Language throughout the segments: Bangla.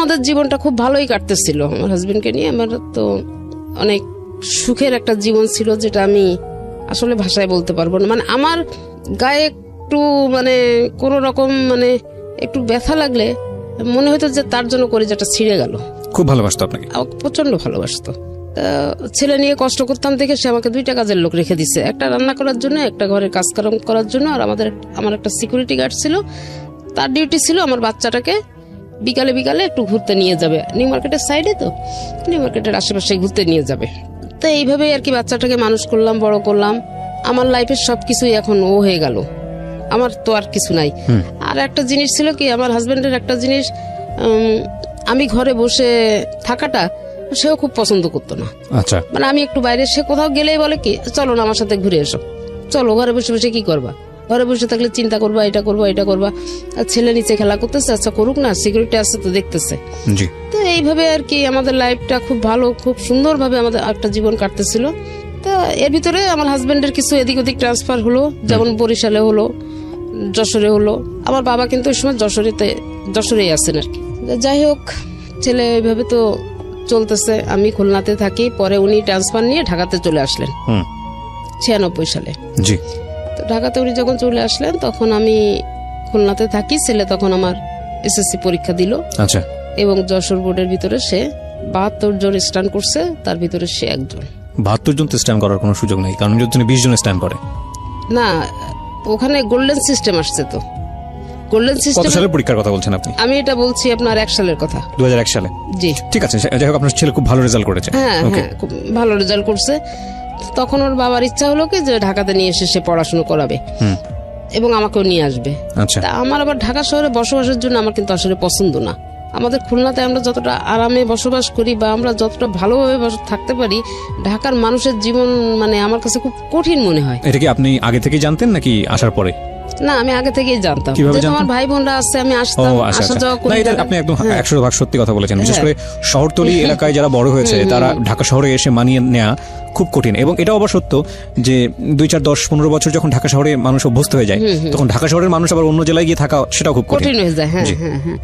আমাদের জীবনটা খুব ভালোই কাটতেছিল আমার হাজবেন্ডকে নিয়ে। আমার তো অনেক সুখের একটা জীবন ছিল, যেটা আমি আসলে ভাষায় বলতে পারবো না। মানে আমার গায়ে একটু মানে কোনো রকম মানে একটু ব্যথা লাগলে মনে হতো যে তার জন্য কলিজাটা ছিঁড়ে গেল। খুব ভালোবাসতো আপনাকে? আমাকে প্রচন্ড ভালোবাসতো। ছেলে নিয়ে কষ্ট করতাম দেখে সে আমাকে 2টা কাজের লোক রেখে দিছে, একটা রান্না করার জন্য, একটা ঘরের কাজ করার জন্য। আর আমার একটা সিকিউরিটি গার্ড ছিল, তার ডিউটি ছিল আমার বাচ্চাটাকে বিকালে বিকালে একটু ঘুরতে নিয়ে যাবে। নিউ মার্কেটের সাইডে, তো নিউ মার্কেটের আশেপাশে ঘুরতে নিয়ে যাবে। তো এইভাবেই আর কি বাচ্চাটাকে মানুষ করলাম, বড় করলাম। আমার লাইফের সবকিছুই এখন ও হয়ে গেল, আমার তো আর কিছু নাই। আর একটা জিনিস ছিল কি, আমার হাজবেন্ডের একটা জিনিস, আমি ঘরে বসে থাকাটা সেও খুব পছন্দ করতো না। আচ্ছা, মানে আমি একটু বাইরে, সে কোথাও গেলেই বলে কি, চলো না আমার সাথে ঘুরে এসো, চলো। ঘরে বসে বসে কি করবা, ঘরে বসে থাকলে চিন্তা করবা, এটা করবা এটা করবা। আর ছেলে নিচে খেলা করতেছে, আচ্ছা করুক না, সিকিউরিটি আছে তো দেখতেছে। তো এইভাবে আর কি আমাদের লাইফটা খুব ভালো, খুব সুন্দরভাবে আমাদের একটা জীবন কাটতেছিল। তা এর ভিতরে আমার হাজবেন্ডের কিছু এদিক ওদিক ট্রান্সফার হলো, যেমন বরিশালে হলো, যশোরে হলো। আমার বাবা কিন্তু ওই সময় যশোরেই আছেন আর কি। যাই হোক, ছেলে এইভাবে তো চলতেছে। আমি খুলনাতে থাকি, পরে উনি ট্রান্সফার নিয়ে ঢাকাতে চলে আসলেন 96 সালে। জি। তো ঢাকাতে উনি যখন চলে আসলেন তখন আমি খুলনাতে থাকি। ছেলে তখন আমার এসএসসি পরীক্ষা দিল। আচ্ছা। এবং যশোর বোর্ডের ভিতরে সে 72 জন স্ট্যান্ড করছে, তার ভিতরে সে একজন। 72 জন তো স্ট্যান্ড করার কোনো সুযোগ নেই, কারণ যদি 20 জন স্ট্যান্ড করে না, ওখানে গোল্ডেন সিস্টেম আসছে। তো গোল্ডেন সিস্টেম কত সালের পরীক্ষার কথা বলছেন আপনি? আমি এটা বলছি আপনার 1 সালের কথা, 2001 সালে। জি, ঠিক আছে। যাই হোক, আপনার ছেলে খুব ভালো রেজাল্ট করেছে। হ্যাঁ হ্যাঁ, খুব ভালো রেজাল্ট করছে। তখন ওর বাবার ইচ্ছা হলো কি যে ঢাকাতে নিয়ে এসে সে পড়াশোনা করাবে এবং আমাকেও নিয়ে আসবে। আচ্ছা। তা আমার আবার ঢাকা শহরে বসবাসের জন্য আমার কিন্তু আসলে পছন্দ না। আমাদের খুলনাতে আমরা যতটা আরামে বসবাস করি বা আমরা যতটা ভালোভাবে থাকতে পারি, ঢাকার মানুষের জীবন মানে আমার কাছে খুব কঠিন মনে হয়। এটা কি আপনি আগে থেকে জানতেন নাকি আসার পরে? না, আমি আগে থেকেই জানতাম। যেহেতু আমার ভাই বোনরা আছে, আমি আসতাম, আসা যাওয়া করি। আপনি একদম 100% সত্যি কথা বলেছেন। বিশেষ করে শহরতলি এলাকায় যারা বড় হয়েছে তারা ঢাকা শহরে এসে মানিয়ে নেওয়া খুব কঠিন। এবং এটাও আবার সত্য যে 2, 4, 10, 15 বছর যখন ঢাকা শহরে মানুষ অভ্যস্ত হয়ে যায়, তখন ঢাকা শহরের মানুষ আবার অন্য জেলায় গিয়ে থাকা সেটাও খুব কঠিন হয়ে যায়। হ্যাঁ হ্যাঁ হ্যাঁ।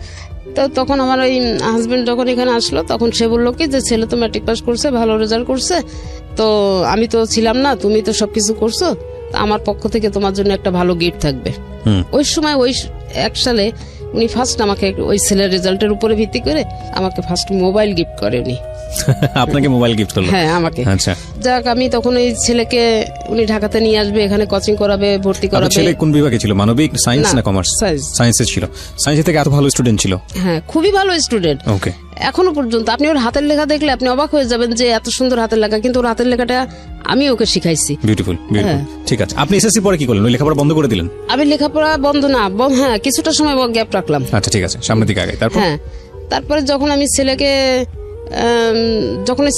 তো তখন আমার ওই হাজবেন্ড যখন এখানে আসলো, তখন সে বললো কি যে ছেলে তো ম্যাট্রিক পাস করছে, ভালো রেজাল্ট করছে, তো আমি তো ছিলাম না, তুমি তো সবকিছু করছো, আমার পক্ষ থেকে তোমার জন্য একটা ভালো গিফট থাকবে। ওই সময় ওই 1 সালে উনি ফার্স্ট আমাকে ওই ছেলের রেজাল্টের উপরে ভিত্তি করে আমাকে ফার্স্ট মোবাইল গিফট করে উনি। আপনাকে মোবাইল গিফট করলো? হ্যাঁ, আমাকে। আচ্ছা। যাক, আমি তখন ওই ছেলেকে উনি ঢাকাতে নিয়ে আসবে, এখানে কোচিং করাবে, ভর্তি করাবে। ছেলে কোন বিভাগে ছিল, মানবিক, সায়েন্স না কমার্স? সায়েন্সে ছিল। সায়েন্সে থেকে এত ভালো স্টুডেন্ট ছিল? হ্যাঁ, খুবই ভালো স্টুডেন্ট। ওকে। এখনো পর্যন্ত আপনি ওর হাতের লেখা দেখলে আপনি অবাক হয়ে যাবেন যে এত সুন্দর হাতের লেখা, কিন্তু ওর হাতের লেখাটা আমি ওকে শিখাইছি। Beautiful, beautiful. ঠিক আছে, আপনি এসএসসি পরে কি করলেন? ওই লেখাপড়া বন্ধ করে দিলেন? আমি লেখাপড়া বন্ধ না, হ্যাঁ, কিছুটা সময় গ্যাপ রাখলাম। আচ্ছা, ঠিক আছে, সামনের দিকে আগে। তারপরে যখন আমি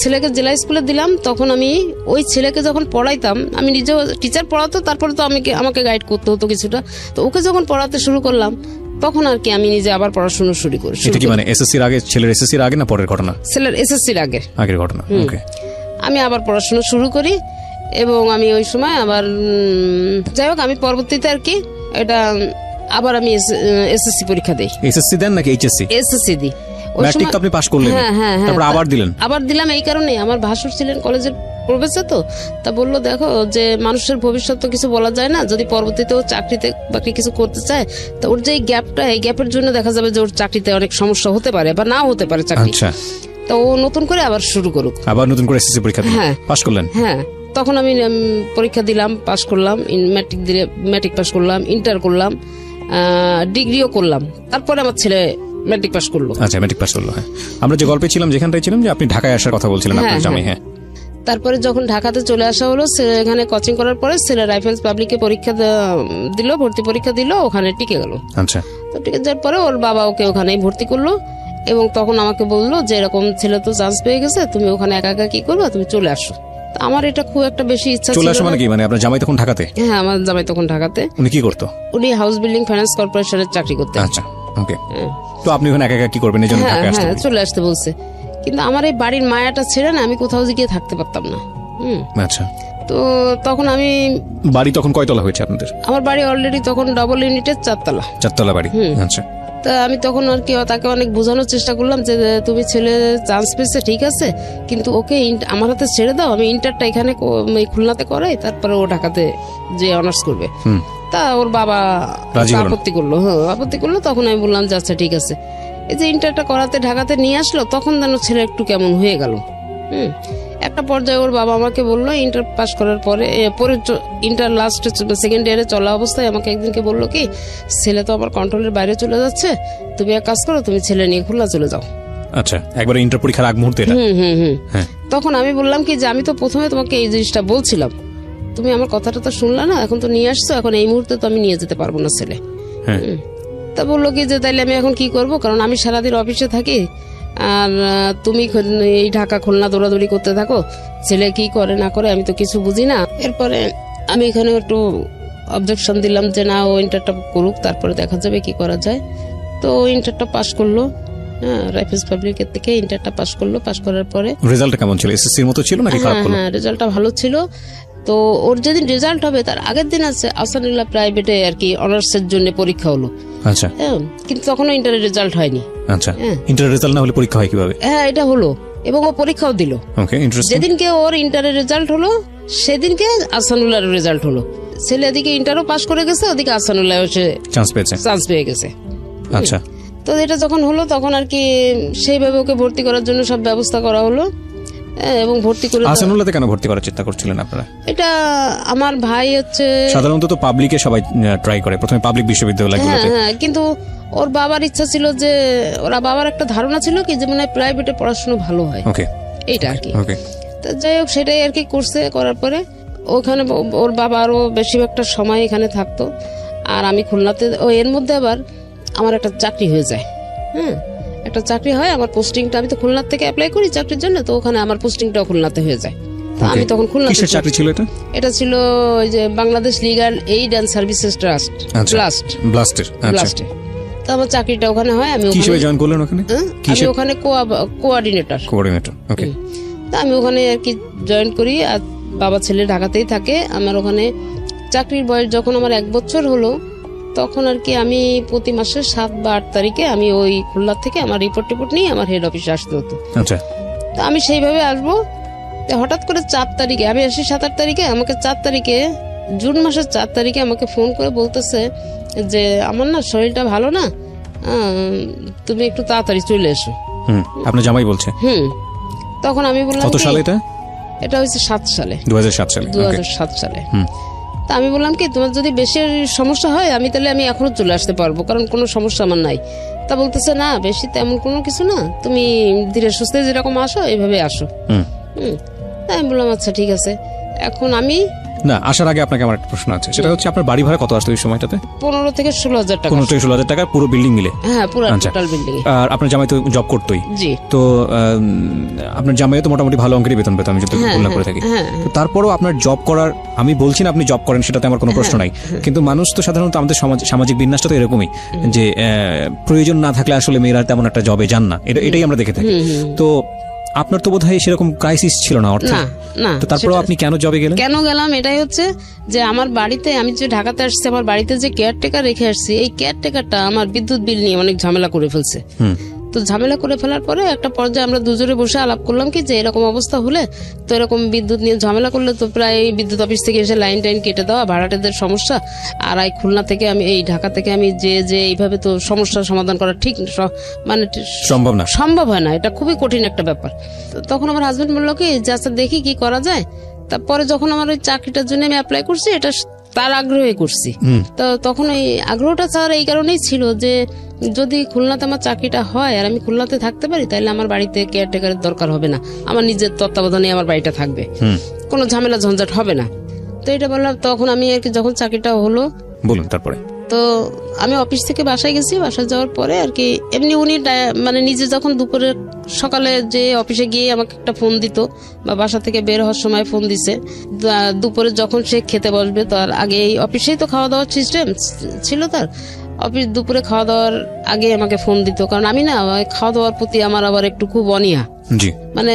ছেলেকে জেলা স্কুলে দিলাম, তখন আমি ওই ছেলেকে যখন পড়াইতাম, আমি নিজেও টিচার পড়াতো, তারপরে তো আমাকে গাইড করতে হতো কিছুটা। তো ওকে যখন পড়াতে শুরু করলাম, তখন আর কি আমি নিজে আবার পড়াশোনা শুরু করি। এটা কি মানে এসএসসির আগে, ছেলের এসএসসির আগে না পরের ঘটনা? ছেলের এসএসসির আগের ঘটনা। ওকে। আমি আবার পড়াশোনা শুরু করি এবং আমি ওই সময় আবার যাই হোক, আমি পরবর্তীতে আর কি এটা আবার আমি এসএসসি পরীক্ষা দেই। এসএসসি দেন নাকি এইচএসসি? এসএসসি দিই। ম্যাট্রিক তো আপনি পাস করলেন, তারপর আবার দিলাম। এই কারণে আমার ভাসুর ছিলেন কলেজের প্রফেসর, তো তা বললো দেখো যে মানুষের ভবিষ্যৎ তো কিছু বলা যায় না, যদি পরবর্তীতে ও চাকরিতে বাকি কিছু করতে চায়, তো ওর যে এই গ্যাপটা, এই গ্যাপের জন্য দেখা যাবে যে ওর চাকরিতে অনেক সমস্যা হতে পারে বা নাও হতে পারে চাকরি। আচ্ছা। তো ও নতুন করে আবার শুরু করুক, আবার নতুন করে এসএসসি পরীক্ষা দিলেন, পাস করলেন? হ্যাঁ, তখন আমি পরীক্ষা দিলাম, পাস করলাম, ম্যাট্রিক পাস করলাম, ইন্টার করলাম, ডিগ্রিও করলাম। তারপরে আমার ছেলে ম্যাট্রিক পাস করলো। আচ্ছা, ম্যাট্রিক পাস করলো। হ্যাঁ, আমরা যে গল্পে ছিলাম, যেখানটায় ছিলাম যে আপনি ঢাকায় আসার কথা বলছিলেন আপনার জামাই। হ্যাঁ, তারপরে যখন ঢাকাতে চলে আসা হলো, এখানে কোচিং করার পরে ছেলে রাইফেলস পাবলিকে পরীক্ষা দিল, ভর্তি পরীক্ষা দিল, ওখানে টিকে গেল। আচ্ছা। তো টিকে যাওয়ার পরে ওর বাবা ওকে ওখানেই ভর্তি করলো এবং তখন আমাকে বললো যে এরকম ছেলে তো চান্স পেয়ে গেছে, তুমি ওখানে একা একা কি করবে, তুমি চলে আসো। আমার এটা খুব একটা বেশি ইচ্ছা ছিল। চলে আসো মানে কি, মানে আপনার জামাই তখন ঢাকাতে? হ্যাঁ, আমার জামাই তখন ঢাকাতে। উনি কি করতো? উনি হাউস বিল্ডিং ফাইন্যান্স কর্পোরেশনের চাকরি করতেন। আচ্ছা, ওকে। তো আপনি ওখানে একা একা কি করবেন, এই জন্য ঢাকায় আসতে? হ্যাঁ, চলে আসতে বলছে, কিন্তু আমার এই বাড়ির মায়াটা ছেড়ে না আমি কোথাও গিয়ে থাকতে পারতাম না। আচ্ছা। তো তখন আমি, বাড়ি তখন কয়তলা হয়েছে আপনাদের? আমার বাড়ি অলরেডি তখন ডাবল ইউনিটের 4 তলা। 4 তলা বাড়ি। আচ্ছা। তা আমি তখন আর কি তাকে অনেক বোঝানোর চেষ্টা করলাম যে তুমি ছেলে চান্স পেয়েছে ঠিক আছে, কিন্তু ওকে আমার হাতে ছেড়ে দাও, আমি ইন্টারটা এখানে খুলনাতে করাই, তারপরে ও ঢাকাতে যে অনার্স করবে। তা ওর বাবা আপত্তি করলো, আপত্তি করলো। তখন আমি বললাম যে আচ্ছা ঠিক আছে। এই যে ইন্টারটা করাতে ঢাকাতে নিয়ে আসলো, তখন যেন ছেলে একটু কেমন হয়ে গেল। একটা পর্যায়ে ওর বাবা আমাকে বললো, ইন্টার পাস করার পরে ইন্টার লাস্ট সেকেন্ড ইয়ারে চলা অবস্থায় আমাকে একদিনকে বললো কি, ছেলে তো আমার কন্ট্রোলের বাইরে চলে যাচ্ছে, তুমি এক কাজ করো, তুমি ছেলে নিয়ে খুলনা চলে যাও। আচ্ছা, একবার ইন্টার পরীক্ষার আগ মুহূর্তে এটা? তখন আমি বললাম কি যে আমি তো প্রথমে তোমাকে এই জিনিসটা বলছিলাম, তুমি আমার কথাটা তো শুনলা না, এখন তো নিয়ে আসছো, এখন এই মুহূর্তে তো আমি নিয়ে যেতে পারবো না ছেলে। তা বললো কি যে তাইলে আমি এখন কি করব, কারণ আমি সারাদিন অফিসে থাকি আর তুমি এই ঢাকা খুলনা দৌড়াদৌড়ি করতে থাকো, ছেলে কি করে না করে আমি তো কিছু বুঝি না। এরপরে আমি এখানে একটু অবজেকশন দিলাম যে না, ও ইন্টারটা করুক, তারপরে দেখা যাবে কি করা যায়। তো ইন্টারটা পাস করলো, রাইফেলস পাবলিকের থেকে ইন্টারটা পাস করলো। পাস করার পরে রেজাল্টটা কেমন ছিল? এসএসসির মতো ছিল নাকি খারাপ হলো? হ্যাঁ, রেজাল্টটা ভালো ছিল। তো ওর যেদিন রেজাল্ট হবে তার আগের দিন আছে আসানুল্লাহ প্রাইভেটে আর কি অনার্সের জন্য পরীক্ষা হলো। আচ্ছা, কিন্তু তখনও ইন্টারের রেজাল্ট হয়নি। আচ্ছা, ইন্টারের রেজাল্ট না হলে পরীক্ষা হয় কিভাবে? হ্যাঁ, এটা হলো এবং ও পরীক্ষাও দিল। ওকে, ইন্টারেস্টিং। যেদিনকে ওর ইন্টারের রেজাল্ট হলো সেদিনকে আসানুল্লাহর রেজাল্ট হলো। ছেলে এদিকে ইন্টারও পাস করে গেছে, ওদিকে আসানুল্লাহ চান্স পেয়ে গেছে। আচ্ছা, তো এটা যখন হলো তখন আর কি সেইভাবে ওকে ভর্তি করার জন্য সব ব্যবস্থা করা হলো এবং ভর্তি করে। আসানুল্লাহতে কেন ভর্তি করার চিন্তা করছিলেন আপনারা? এটা আমার ভাই হচ্ছে, সাধারণত তো পাবলিকে সবাই ট্রাই করে, প্রথমে পাবলিক বিশ্ববিদ্যালয়গুলোতে। হ্যাঁ, কিন্তু ওর বাবার ইচ্ছা ছিল যে, ওরা বাবার একটা ধারণা ছিল কি যে মানে প্রাইভেটে পড়াশোনা ভালো হয়, ওকে, এইটা আর কি। ওকে, তো যাই হোক, সেটাই আর কি করছে। করার পরে ওখানে ওর বাবা আরো বেশিরভাগটা সময় এখানে থাকতো আর আমি খুলনাতে। এর মধ্যে আবার আমার একটা চাকরি হয়ে যায়। একটা চাকরি হয়, আমার পোস্টিংটা, আমি তো খুলনার থেকে অ্যাপ্লাই করি চাকরির জন্য, তো ওখানে আমার পোস্টিংটাও খুলনাতে হয়ে যায়। আমি তখন খুলনাতে। কিসের চাকরি ছিল এটা? এটা ছিল ওই যে Bangladesh legal aid and services trust, ব্লাস্টের। তো আমার চাকরিটা ওখানে হয়। আমি কিভাবে জয়েন করলেন ওখানে? আমি ওখানে কোঅর্ডিনেটর। ওকে। তা আমি ওখানে আর কি জয়েন করি আর বাবা ছেলে ঢাকাতেই থাকে। আমার ওখানে চাকরির বয়স যখন আমার 1 বছর হলো, তখন আর কি আমি প্রতি মাসের 7 বা 8 তারিখে আমি ওই খুলনা থেকে আমার রিপোর্ট নিয়ে আমার হেড অফিসে আসতে হতো। আচ্ছা, তো আমি সেইভাবে আসবো। হঠাৎ করে 4 তারিখে আমি আসি, 7-8 তারিখে আমাকে 4 তারিখে জুন মাসের 4 তারিখে আমাকে ফোন করে বলতেছে যে আমার না শরীরটা ভালো না, তুমি একটু তাড়াতাড়ি চলে এসো। আপনার জামাই বলছে? তখন আমি বললাম কত সালে এটা? এটা হয়েছে 7 সালে, 2007 সালে। তা আমি বললাম কি, তোমার যদি বেশি সমস্যা হয় আমি এখনো চলে আসতে পারবো, কারণ কোনো সমস্যা আমার নাই। তা বলতেছে না, বেশি তেমন কোনো কিছু না, তুমি ধীরে সুস্থে যেরকম আসো এইভাবে আসো। তাই আমি বললাম আচ্ছা ঠিক আছে। এখন আমি না আসার আগে আপনাকে আমার একটা প্রশ্ন আছে, সেটা হচ্ছে আপনার বাড়ি ভাড়া কত আসতো এই সময়টাতে? 15 থেকে 16,000 টাকা। 15 থেকে 16,000 টাকা পুরো বিল্ডিং মিলে? হ্যাঁ, পুরো টোটাল বিল্ডিং। আর আপনার জামাই তো জব করতোই? জি। তো আপনার জামাই তো মোটামুটি ভালো অঙ্কের বেতন পেত, আমি যদি তুলনা করে থাকি। তো তারপরও আপনার জব করার, আমি বলছি না আপনি জব করেন, সেটাতে আমার কোনো প্রশ্ন নাই, কিন্তু মানুষ তো সাধারণত আমাদের সামাজিক বিন্যাসটা তো এরকমই যে প্রয়োজন না থাকলে আসলে মেয়েরা তেমন একটা জবে যান না, এটাই আমরা দেখে থাকি। তো আপনার তো বোধহয় সেরকম ক্রাইসিস ছিল না অর্থে? না। তো তারপরেও আপনি কেন জবে গেলেন? কেন গেলাম এটাই হচ্ছে যে আমার বাড়িতে, আমি যে ঢাকাতে আসছি, আমার বাড়িতে যে কেয়ারটেকার রেখে আসছি, এই কেয়ারটেকারটা আমার বিদ্যুৎ বিল নিয়ে অনেক ঝামেলা করে ফেলছে। তো ঝামেলা করে ফেলার পরে একটা পর্যায়ে আমরা দুজনে বসে আলাপ করলাম কি যে এরকম অবস্থা হলে তো এরকম বিদ্যুৎ নিয়ে ঝামেলা করলে তো প্রায় বিদ্যুৎ অফিস থেকে এসে লাইন টাইন কেটে দেওয়া, ভাড়াটেদের সমস্যা, আর এই খুলনা থেকে আমি এই ঢাকা থেকে আমি যে এইভাবে তো সমস্যার সমাধান করা ঠিক মানে সম্ভব হয় না, এটা খুবই কঠিন একটা ব্যাপার। তখন আমার হাজবেন্ড বললো কি যে আচ্ছা দেখি কি করা যায়। তারপরে যখন আমার ওই চাকরিটার জন্য আমি অ্যাপ্লাই করছি, এটা তার আগ্রহে করছি। তো তখন ওই আগ্রহটা স্যার এই কারণেই ছিল যে যদি খুলনাতে আমার চাকরিটা হয় আর আমি খুলনাতে থাকতে পারি, তাহলে আমার বাড়িতে কেয়ারটেকারের দরকার হবে না, আমার নিজের তত্ত্বাবধানে আমার বাড়িটা থাকবে, কোনো ঝামেলা ঝঞ্ঝাট হবে না। তো এটা বললাম। তখন আমি আর কি যখন চাকরিটা হলো, বলুন তারপরে তো আমি অফিস থেকে বাসায় গেছি। বাসায় যাওয়ার পরে আর কি এমনি উনি মানে নিজে যখন দুপুরে সকালে যে অফিসে গিয়ে আমাকে একটা ফোন দিত বা বাসা থেকে বের হওয়ার সময় ফোন দিছে, দুপুরে যখন সে খেতে বসবে তার আগে এই অফিসেই তো খাওয়া দাওয়ার সিস্টেম ছিল তার, অফিস দুপুরে খাওয়া দাওয়ার আগে আমাকে ফোন দিত, কারণ আমি না খাওয়া দাওয়ার প্রতি আমার আবার একটু খুব অনীহা। জি। মানে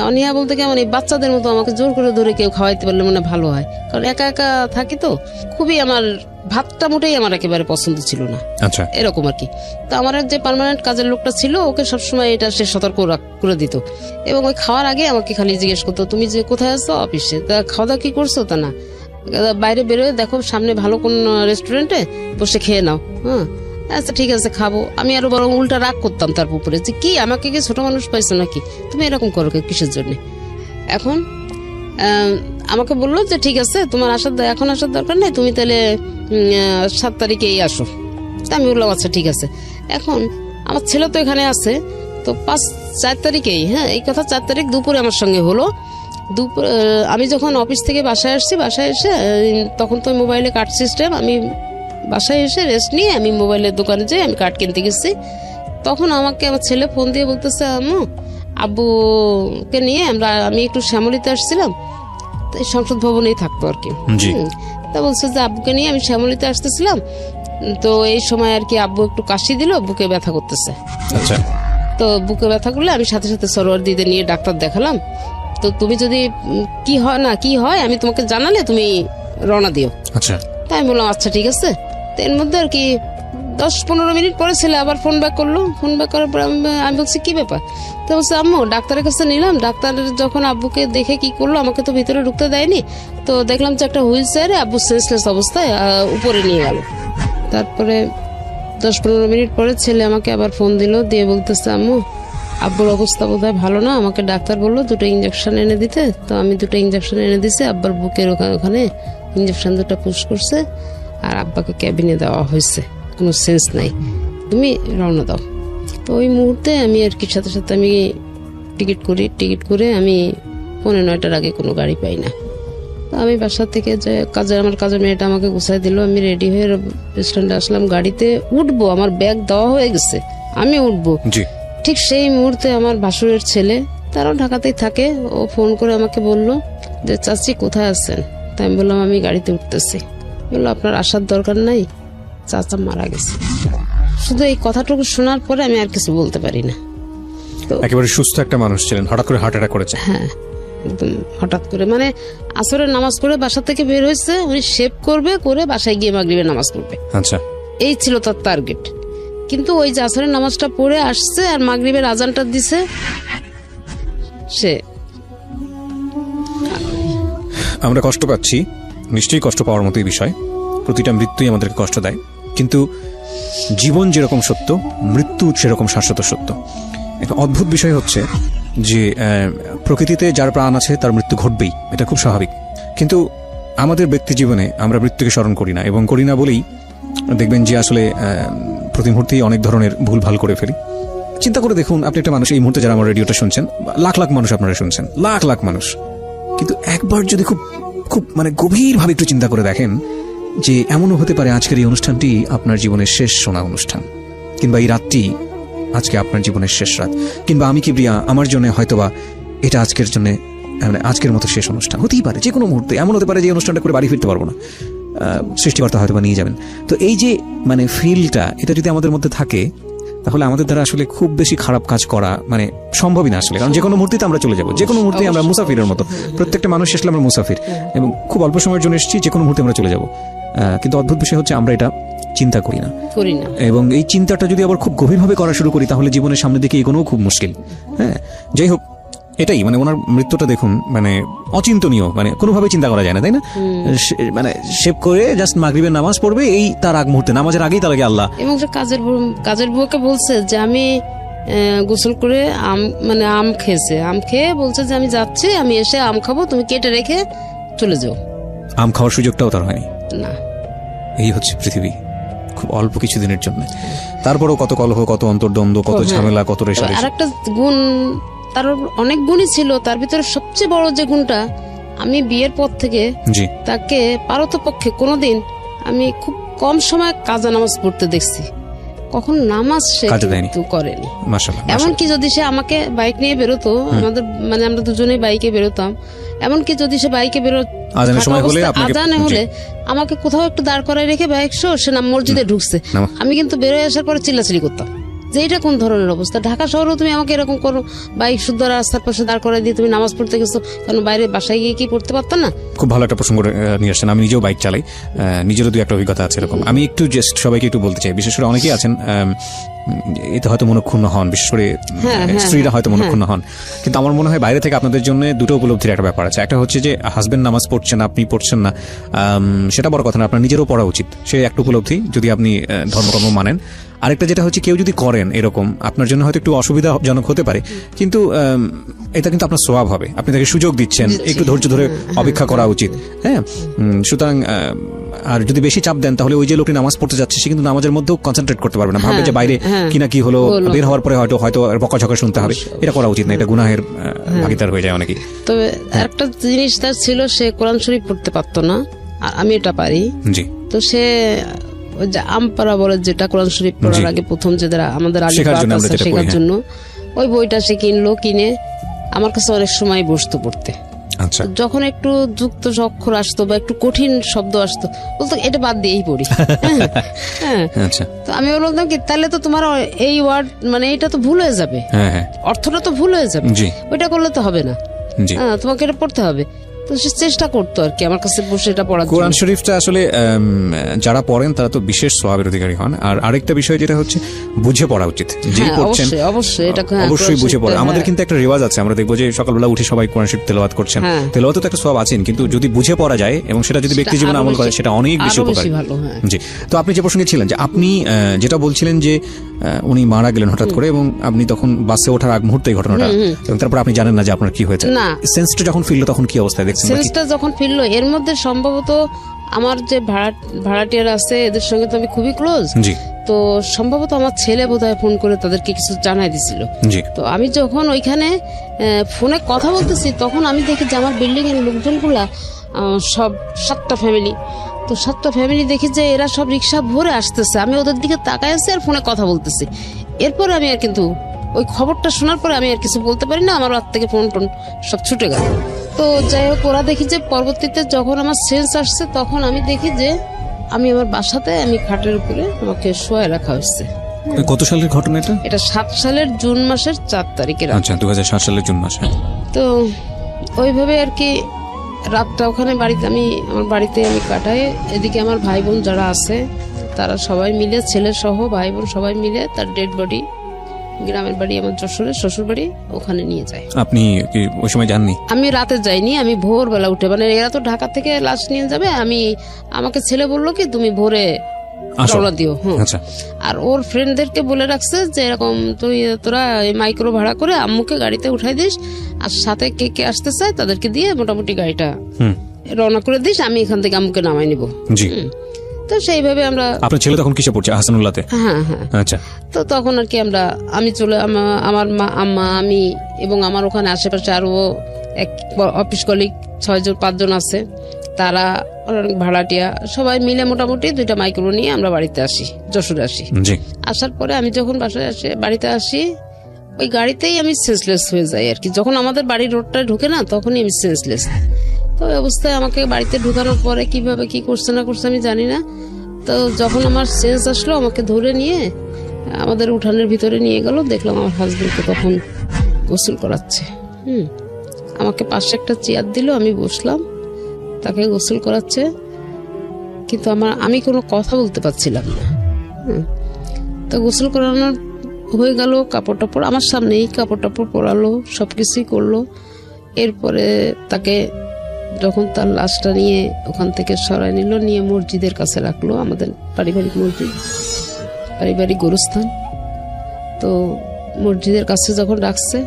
অনীহা বলতে কেমন, এই বাচ্চাদের মতো আমাকে জোর করে ধরে কেউ খাওয়াইতে পারলে মনে হয় ভালো হয়, কারণ একা একা থাকি তো। খুবই আমার ভাতটা মোটেই আমার একেবারে পছন্দ ছিল না, আচ্ছা এরকম আর কি। তো আমার যে পার্মানেন্ট কাজের লোকটা ছিল, ওকে সবসময় এটা সে সতর্ক করে দিত, এবং ওই খাওয়ার আগে আমাকে খালি জিজ্ঞেস করতো, তুমি যে কোথায় আছো? অফিসে। তা খাওয়া দাওয়া কি করছো? তা না, বাইরে বেরোয় দেখো সামনে ভালো কোন রেস্টুরেন্টে বসে খেয়ে নাও। হ্যাঁ, আচ্ছা ঠিক আছে খাবো। আমি আরো বরং উল্টা রাগ করতাম তার উপরে, যে কি আমাকে কি ছোট মানুষ পাইছো নাকি, তুমি এরকম করো কিসের জন্য? এখন আমাকে বললো যে ঠিক আছে, তোমার এখন আসার দরকার নেই, তুমি তাহলে 7 তারিখেই আসো। তা আমি বললাম আচ্ছা ঠিক আছে। এখন আমার ছেলে তো এখানে আছে, তো 4 তারিখেই, হ্যাঁ এই কথা 4 তারিখ দুপুরে আমার সঙ্গে হলো। দুপুর আমি যখন অফিস থেকে বাসায় আসছি, বাসায় এসে তখন তো মোবাইলে কার্ড সিস্টেম, আমি বাসায় এসে রেস্ট নিয়ে আমি মোবাইলের দোকানে যাই, আমি কার্ড কিনতে গেছি। তখন আমাকে আমার ছেলে ফোন দিয়ে বলতেছে, আম্মু আব্বুকে নিয়ে আমি একটু শ্যামলীতে আসছিলাম, সংসদ ভবনেই থাকতো আর কি। তা বলছে যে আব্বুকে নিয়ে আমি শ্যামলীতে আসতেছিলাম, তো এই সময় আর কি আব্বু একটু কাশি দিল, বুকে ব্যথা করতেছে। আচ্ছা। তো বুকে ব্যথা করলে আমি সাথে সাথে সরোয়ার দিদি নিয়ে ডাক্তার দেখালাম। তো তুমি যদি কি হয় আমি তোমাকে জানালে তুমি রওনা দিও। আচ্ছা। তাই আমি বললাম আচ্ছা ঠিক আছে। তো এর মধ্যে আর কি 10-15 মিনিট পরে ছেলে আবার ফোন ব্যাক করলো। ফোন ব্যাক করার পর আমি বলছি কি ব্যাপার? তো বলছে আম্মু ডাক্তারের কাছে নিলাম, ডাক্তার যখন আব্বুকে দেখে কি করলো, আমাকে তো ভিতরে ঢুকতে দেয়নি, তো দেখলাম যে একটা হুইল চেয়ারে আব্বু সেন্সলেস অবস্থায় উপরে নিয়ে গেল। তারপরে 10-15 মিনিট পরে ছেলে আমাকে আবার ফোন দিল, দিয়ে বলতেছে আম্মু আব্বুর অবস্থা বোধহয় ভালো না, আমাকে ডাক্তার বললো 2টো ইঞ্জেকশন এনে দিতে। তো আমি 2টো ইঞ্জেকশন এনে দিছি, আব্বার বুকের ওখানে ইঞ্জেকশন 2টা পুশ করছে, আর আব্বাকে ক্যাবিনে দেওয়া হয়েছে, কোনো সেন্স নাই, তুমি রওনা দাও। তো ওই মুহূর্তে আমি আর কি সাথে সাথে আমি টিকিট করে আমি 9:45 আগে কোনো গাড়ি পাই না। তো আমি বাসা থেকে যে আমার কাজের মেয়েটা আমাকে গুছাই দিল, আমি রেডি হয়ে স্ট্যান্ডে আসলাম, গাড়িতে উঠবো, আমার ব্যাগ দেওয়া হয়ে গেছে, আমি উঠবো। ঠিক সেই মুহূর্তে আমার ভাসুরের ছেলে, তারাও ঢাকাতেই থাকে, ও ফোন করে আমাকে বলল যে চাচি কোথায় আছেন? তাই আমি বললাম আমি গাড়িতে উঠতেছি। বললো আপনার আসার দরকার নাই, চাচা মারা গেছে। শুধু এই কথাটুকু শোনার পরে আমি আর কিছু বলতে পারি না। তো একেবারে সুস্থ একটা মানুষ ছিলেন, হঠাৎ করে হার্ট অ্যাটাক করেছে। হ্যাঁ একদম হঠাৎ করে, মানে আসরের নামাজ পড়ে বাসা থেকে বের হয়েছে, উনি শেভ করে বাসায় গিয়ে মাগরিবের নামাজ পড়বে। আচ্ছা, এই ছিল তার টার্গেট। কিন্তু ওই যে আসরের নামাজটা পড়ে আসছে আর মাগরিবের আজানটা দিছে, সে আমরা কষ্ট পাচ্ছি, নিশ্চয়ই কষ্ট পাওয়ার মতোই বিষয়, প্রতিটা মৃত্যুই আমাদেরকে কষ্ট দেয়, কিন্তু জীবন যেরকম সত্য, মৃত্যু সেরকম শাশ্বত সত্য। একটা অদ্ভুত বিষয় হচ্ছে যে প্রকৃতিতে যার প্রাণ আছে তার মৃত্যু ঘটবেই, এটা খুব স্বাভাবিক, কিন্তু আমাদের ব্যক্তি জীবনে আমরা মৃত্যুকে স্মরণ করি না, এবং করি না বলেই দেখবেন যে আসলে প্রতি মুহূর্তেই অনেক ধরনের ভুলভাল করে ফেলি। চিন্তা করে দেখুন, আপনি একটা মানুষ, এই মুহূর্তে যারা আমার রেডিওটা শুনছেন, লাখ লাখ মানুষ আপনারা শুনছেন, লাখ লাখ মানুষ, কিন্তু একবার যদি খুব খুব মানে গভীরভাবে একটু চিন্তা করে দেখেন যে এমনও হতে পারে আজকের এই অনুষ্ঠানটি আপনার জীবনের শেষ শোনা অনুষ্ঠান, কিংবা এই রাতটি আজকে আপনার জীবনের শেষ রাত, কিংবা আমি কিবরিয়া আমার জন্য হয়তোবা এটা আজকের জন্য মানে আজকের মতো শেষ অনুষ্ঠান হতেই পারে। যে কোনো মুহূর্তে এমন হতে পারে যে অনুষ্ঠানটা করে বাড়ি ফিরতে পারবো না, সৃষ্টিকর্তা হয়তো বা নিয়ে যাবেন। তো এই যে মানে ফিলটা, এটা যদি আমাদের মধ্যে থাকে, তাহলে আমাদের দ্বারা আসলে খুব বেশি খারাপ কাজ করা মানে সম্ভবই না আসলে, কারণ যে কোনো মুহূর্তে আমরা চলে যাবো, যে কোনো মুহূর্তে আমরা মুসাফিরের মতো, প্রত্যেকটা মানুষ আসলে আমরা মুসাফির, এবং খুব অল্প সময়ের জন্য এসেছি, যে কোনো মুহূর্তে আমরা চলে যাবো। কিন্তু অদ্ভুত বিষয় হচ্ছে আমরা এটা চিন্তা করি না, এবং এই চিন্তাটা যদি আবার খুব গভীরভাবে করা শুরু করি, তাহলে জীবনের সামনের দিকে এগোনোও খুব মুশকিল। হ্যাঁ, যাই হোক, এটাই মানে ওনার মৃত্যুটা দেখুন, মানে অচিন্তনীয়, মানে কোনোভাবে চিন্তা করা যায় না, তাই না? মানে শেভ করে জাস্ট মাগরিবের নামাজ পড়বে, এই তার আগ মুহূর্তে, নামাজের আগেই তার আগে আল্লাহ। এবং কাজের বুয়াকে বলছে যে আমি গোসল করে আম খেয়েছে, আম খেয়ে বলছে যে আমি যাচ্ছি, আমি এসে আম খাবো, তুমি কেটে রেখে চলে যাও। আম খাওয়ার সুযোগটাও তার হয়নি না। এই হচ্ছে পৃথিবী, খুব অল্প কিছুদিনের জন্য। তারপরও কত কলহ, কত অন্তর্দ্বন্দ্ব, কত ঝামেলা, কত রেশারেশি। আর একটা গুণ, তার অনেক গুণই ছিল, তার ভিতরে সবচেয়ে বড় যে গুণটা, আমি বিয়ের পর থেকে তাকে পারতপক্ষে কোনোদিন আমি খুব কম সময় কাজা নামাজ পড়তে দেখছি, কখন নামাজ সে কিন্তু করেনি। এমনকি যদি সে আমাকে বাইক নিয়ে বেরোতো, আমাদের মানে আমরা দুজনেই বাইকে বেরোতাম, এমনকি যদি সে বাইকে আজানে হলে আমাকে কোথাও একটু দাঁড় করায় রেখে বাইক সে মসজিদে ঢুকছে, আমি কিন্তু বেরোয় আসার পরে চিল্লাচিল্লি করতাম, যে এটা কোন ধরনের অবস্থা। ঢাকা শহরেও তুমি আমাকে এরকম করো, বাইক শুদ্ধ রাস্তার পাশে দাঁড় করে দিয়ে তুমি নামাজ পড়তে গেছো, কারণ বাইরে বাসায় গিয়ে কি পড়তে পারতাম না? খুব ভালো একটা প্রসঙ্গ নিয়ে আসছেন। আমি নিজেও বাইক চালাই, নিজেরও দু একটা অভিজ্ঞতা আছে এরকম। আমি একটু জাস্ট সবাইকে একটু বলতে চাই, বিশেষ করে অনেকেই আছেন এতে হয়তো মনক্ষুণ্ণ হন, বিশেষ করে স্ত্রীরা হয়তো মনক্ষুণ্ণ হন, কিন্তু আমার মনে হয় বাইরে থেকে আপনাদের জন্য দুটো উপলব্ধির একটা ব্যাপার আছে। একটা হচ্ছে যে হাজবেন্ড নামাজ পড়ছেন, আপনি পড়ছেন না, সেটা বড় কথা না, আপনার নিজেরও পড়া উচিত, সে একটা উপলব্ধি যদি আপনি ধর্মকর্ম মানেন। আরেকটা যেটা হচ্ছে কেউ যদি করেন এরকম, আপনার জন্য হয়তো একটু অসুবিধাজনক হতে পারে, কিন্তু এটা কিন্তু আপনার স্বভাব হবে, আপনি তাকে সুযোগ দিচ্ছেন, একটু ধৈর্য ধরে অপেক্ষা করা উচিত। হ্যাঁ, সুতরাং আর যদি বেশি চাপ দেন তাহলে ওই যে লোকটি নামাজ পড়তে যাচ্ছে সে কিন্তু নামাজের মধ্যেও কনসেন্ট্রেট করতে পারবে না, ভাববে যে বাইরে কিনা কি হলো, বের হওয়ার পরে হয়তো বকাঝকা শুনতে হবে। এটা করা উচিত না, এটা গুনাহের ভাগীদার হয়ে যায় অনেকেই। তবে একটা জিনিস তার ছিল, সে কোরআন শরীফ পড়তে পারতো না, আর আমি এটা পারি। জি। তো সে ওই যে আমপারা বলে, যেটা কোরআন শরীফ পড়ার আগে প্রথম যে আমাদের শেখার জন্য ওই বইটা সে কিনে আমার কাছে অনেক সময় বসতো পড়তে। আচ্ছা। যখন একটু যুক্ত অক্ষর আসতো বা একটু কঠিন শব্দ আসতো, বলতো এটা বাদ দিয়েই পড়ি। আচ্ছা। তো আমি বলতাম কি, তাহলে তো তোমার এই ওয়ার্ড মানে এটা তো ভুল হয়ে যাবে, অর্থটা তো ভুল হয়ে যাবে, ওইটা করলে তো হবে না, তোমাকে এটা পড়তে হবে। তো সে চেষ্টা করতো আর কি আমার কাছে বসে এটা পড়ার। কোরআন শরীফটা আসলে যারা পড়েন তারা তো বিশেষ স্বভাবের অধিকারী হন। আর আরেকটা বিষয় যেটা হচ্ছে বুঝে পড়া উচিত, যে পড়ছেন অবশ্যই বুঝে পড়া। আমাদের কিন্তু একটা রেওয়াজ আছে, আমরা দেখবো যে সকালবেলা উঠে সবাই কোরআন শরীফ তেলাওয়াত করছেন, তেলাওয়াতে তো একটা স্বভাব আছেন, কিন্তু যদি বুঝে পড়া যায় এবং সেটা যদি ব্যক্তি জীবনে আমল করে সেটা অনেক বেশি উপকারী। জি। তো আপনি যে প্রসঙ্গে ছিলেন, যে আপনি যেটা বলছিলেন যে উনি মারা গেলেন হঠাৎ করে, এবং আপনি তখন বাসে ওঠার আগ মুহূর্তে ঘটনাটা, এবং তারপর আপনি জানেন না যে আপনার কি হয়েছে, সেন্সটা যখন ফিরলো তখন কি অবস্থায় দেখছেন? সেন্সটা যখন ফিরলো, এর মধ্যে সম্ভবত আমার যে ভাড়াটিয়ার আছে এদের সঙ্গে তো আমি খুবই ক্লোজ। তো সম্ভবত আমার ছেলে বোধহয় ফোন করে তাদেরকে কিছু জানাই দিছিল। তো আমি যখন ওইখানে ফোনে কথা বলতেছি, তখন আমি দেখি যে আমার বিল্ডিং এর লোকজনগুলা সব 7টা ফ্যামিলি, তো 7টা ফ্যামিলি দেখি যে এরা সব রিক্সা ভরে আসতেছে, আমি ওদের দিকে তাকায় আছি আর ফোনে কথা বলতেছি। এরপরে আমি আর কিন্তু ওই খবরটা শোনার পরে আমি আর কিছু বলতে পারি না, আমার হাত থেকে ফোন সব ছুটে গেল। তো যাই হোক, ওরা দেখি যে পরবর্তীতে যখন আমার সেন্স আসছে, তখন আমি দেখি যে আমি আমার বাসাতে, আমি খাটের উপরে আমাকে শোয়ায় রাখা হয়েছে। কত সালের ঘটনা এটা? এটা 7 সালের জুন মাসের 4 তারিখের। আচ্ছা, 2007 সালের জুন মাসে। তো ওইভাবে আর কি রাতটা ওখানে আমার বাড়িতে আমি কাটাই। এদিকে আমার ভাই বোন যারা আছে তারা সবাই মিলে, ছেলে সহ ভাই বোন সবাই মিলে তার ডেড বডি গ্রামের বাড়ি আমার যশোরের শ্বশুর বাড়ি, ওখানে নিয়ে যায়। আপনি কি ওই সময় যাননি? আমি রাতে যাইনি, আমি ভোরবেলা উঠে, মানে এরা তো ঢাকা থেকে লাশ নিয়ে যাবে, আমাকে ছেলে বললো কি তুমি ভোরে রওনা দিও। আচ্ছা। আর ওর ফ্রেন্ডদেরকে বলে রাখছে যে এরকম তোরা মাইক্রো ভাড়া করে আম্মুকে গাড়িতে উঠাই দিস, আর সাথে কে কে আসতে চায় তাদেরকে দিয়ে মোটামুটি গাড়িটা রওনা করে দিস, আমি এখান থেকে আম্মুকে নামাই নিব। তো সেইভাবে আমরা। আপনার ছেলে তখন কিসে পড়ছে? হাসানুল্লাহতে? হ্যাঁ। আচ্ছা। তো তখন আর কি আমি চলে, আমার মা, আম্মা, আমি এবং আমার ওখানে আশেপাশে আরো এক অফিস কলিগ 5 জন আছে, তারা অনেক ভাড়াটিয়া, সবাই মিলে মোটামুটি 2টা মাইক্রো নিয়ে আমরা বাড়িতে আসি, যশোরে আসি। আসার পরে আমি যখন বাড়িতে আসি, ওই গাড়িতেই আমি সেন্সলেস হয়ে যাই আর কি। যখন আমাদের বাড়ির রোডটা ঢুকে না, তখনই আমি সেন্সলেস। তো ওই অবস্থায় আমাকে বাড়িতে ঢুকানোর পরে কিভাবে কি করছে না করছে আমি জানি না। তো যখন আমার সেন্স আসলো, আমাকে ধরে নিয়ে আমাদের উঠানের ভিতরে নিয়ে গেল, দেখলাম আমার হাজবেন্ডকে তখন গোসল করাচ্ছে। আমাকে পাশে একটা চেয়ার দিল, আমি বসলাম, তাকে গোসল করাচ্ছে, কিন্তু আমি কোনো কথা বলতে পারছিলাম না। তো গোসল করানোর হয়ে গেল, কাপড় টাপড় আমার সামনেই কাপড় টাপড় পরালো, সবকিছুই করলো। এরপরে তাকে যখন তার লাশটা নিয়ে ওখান থেকে সরাই নিল, নিয়ে মসজিদের কাছে রাখলো, আমাদের পারিবারিক মসজিদ, পারিবারিক গোরস্থান। তো মসজিদের কাছে যখন রাখছে,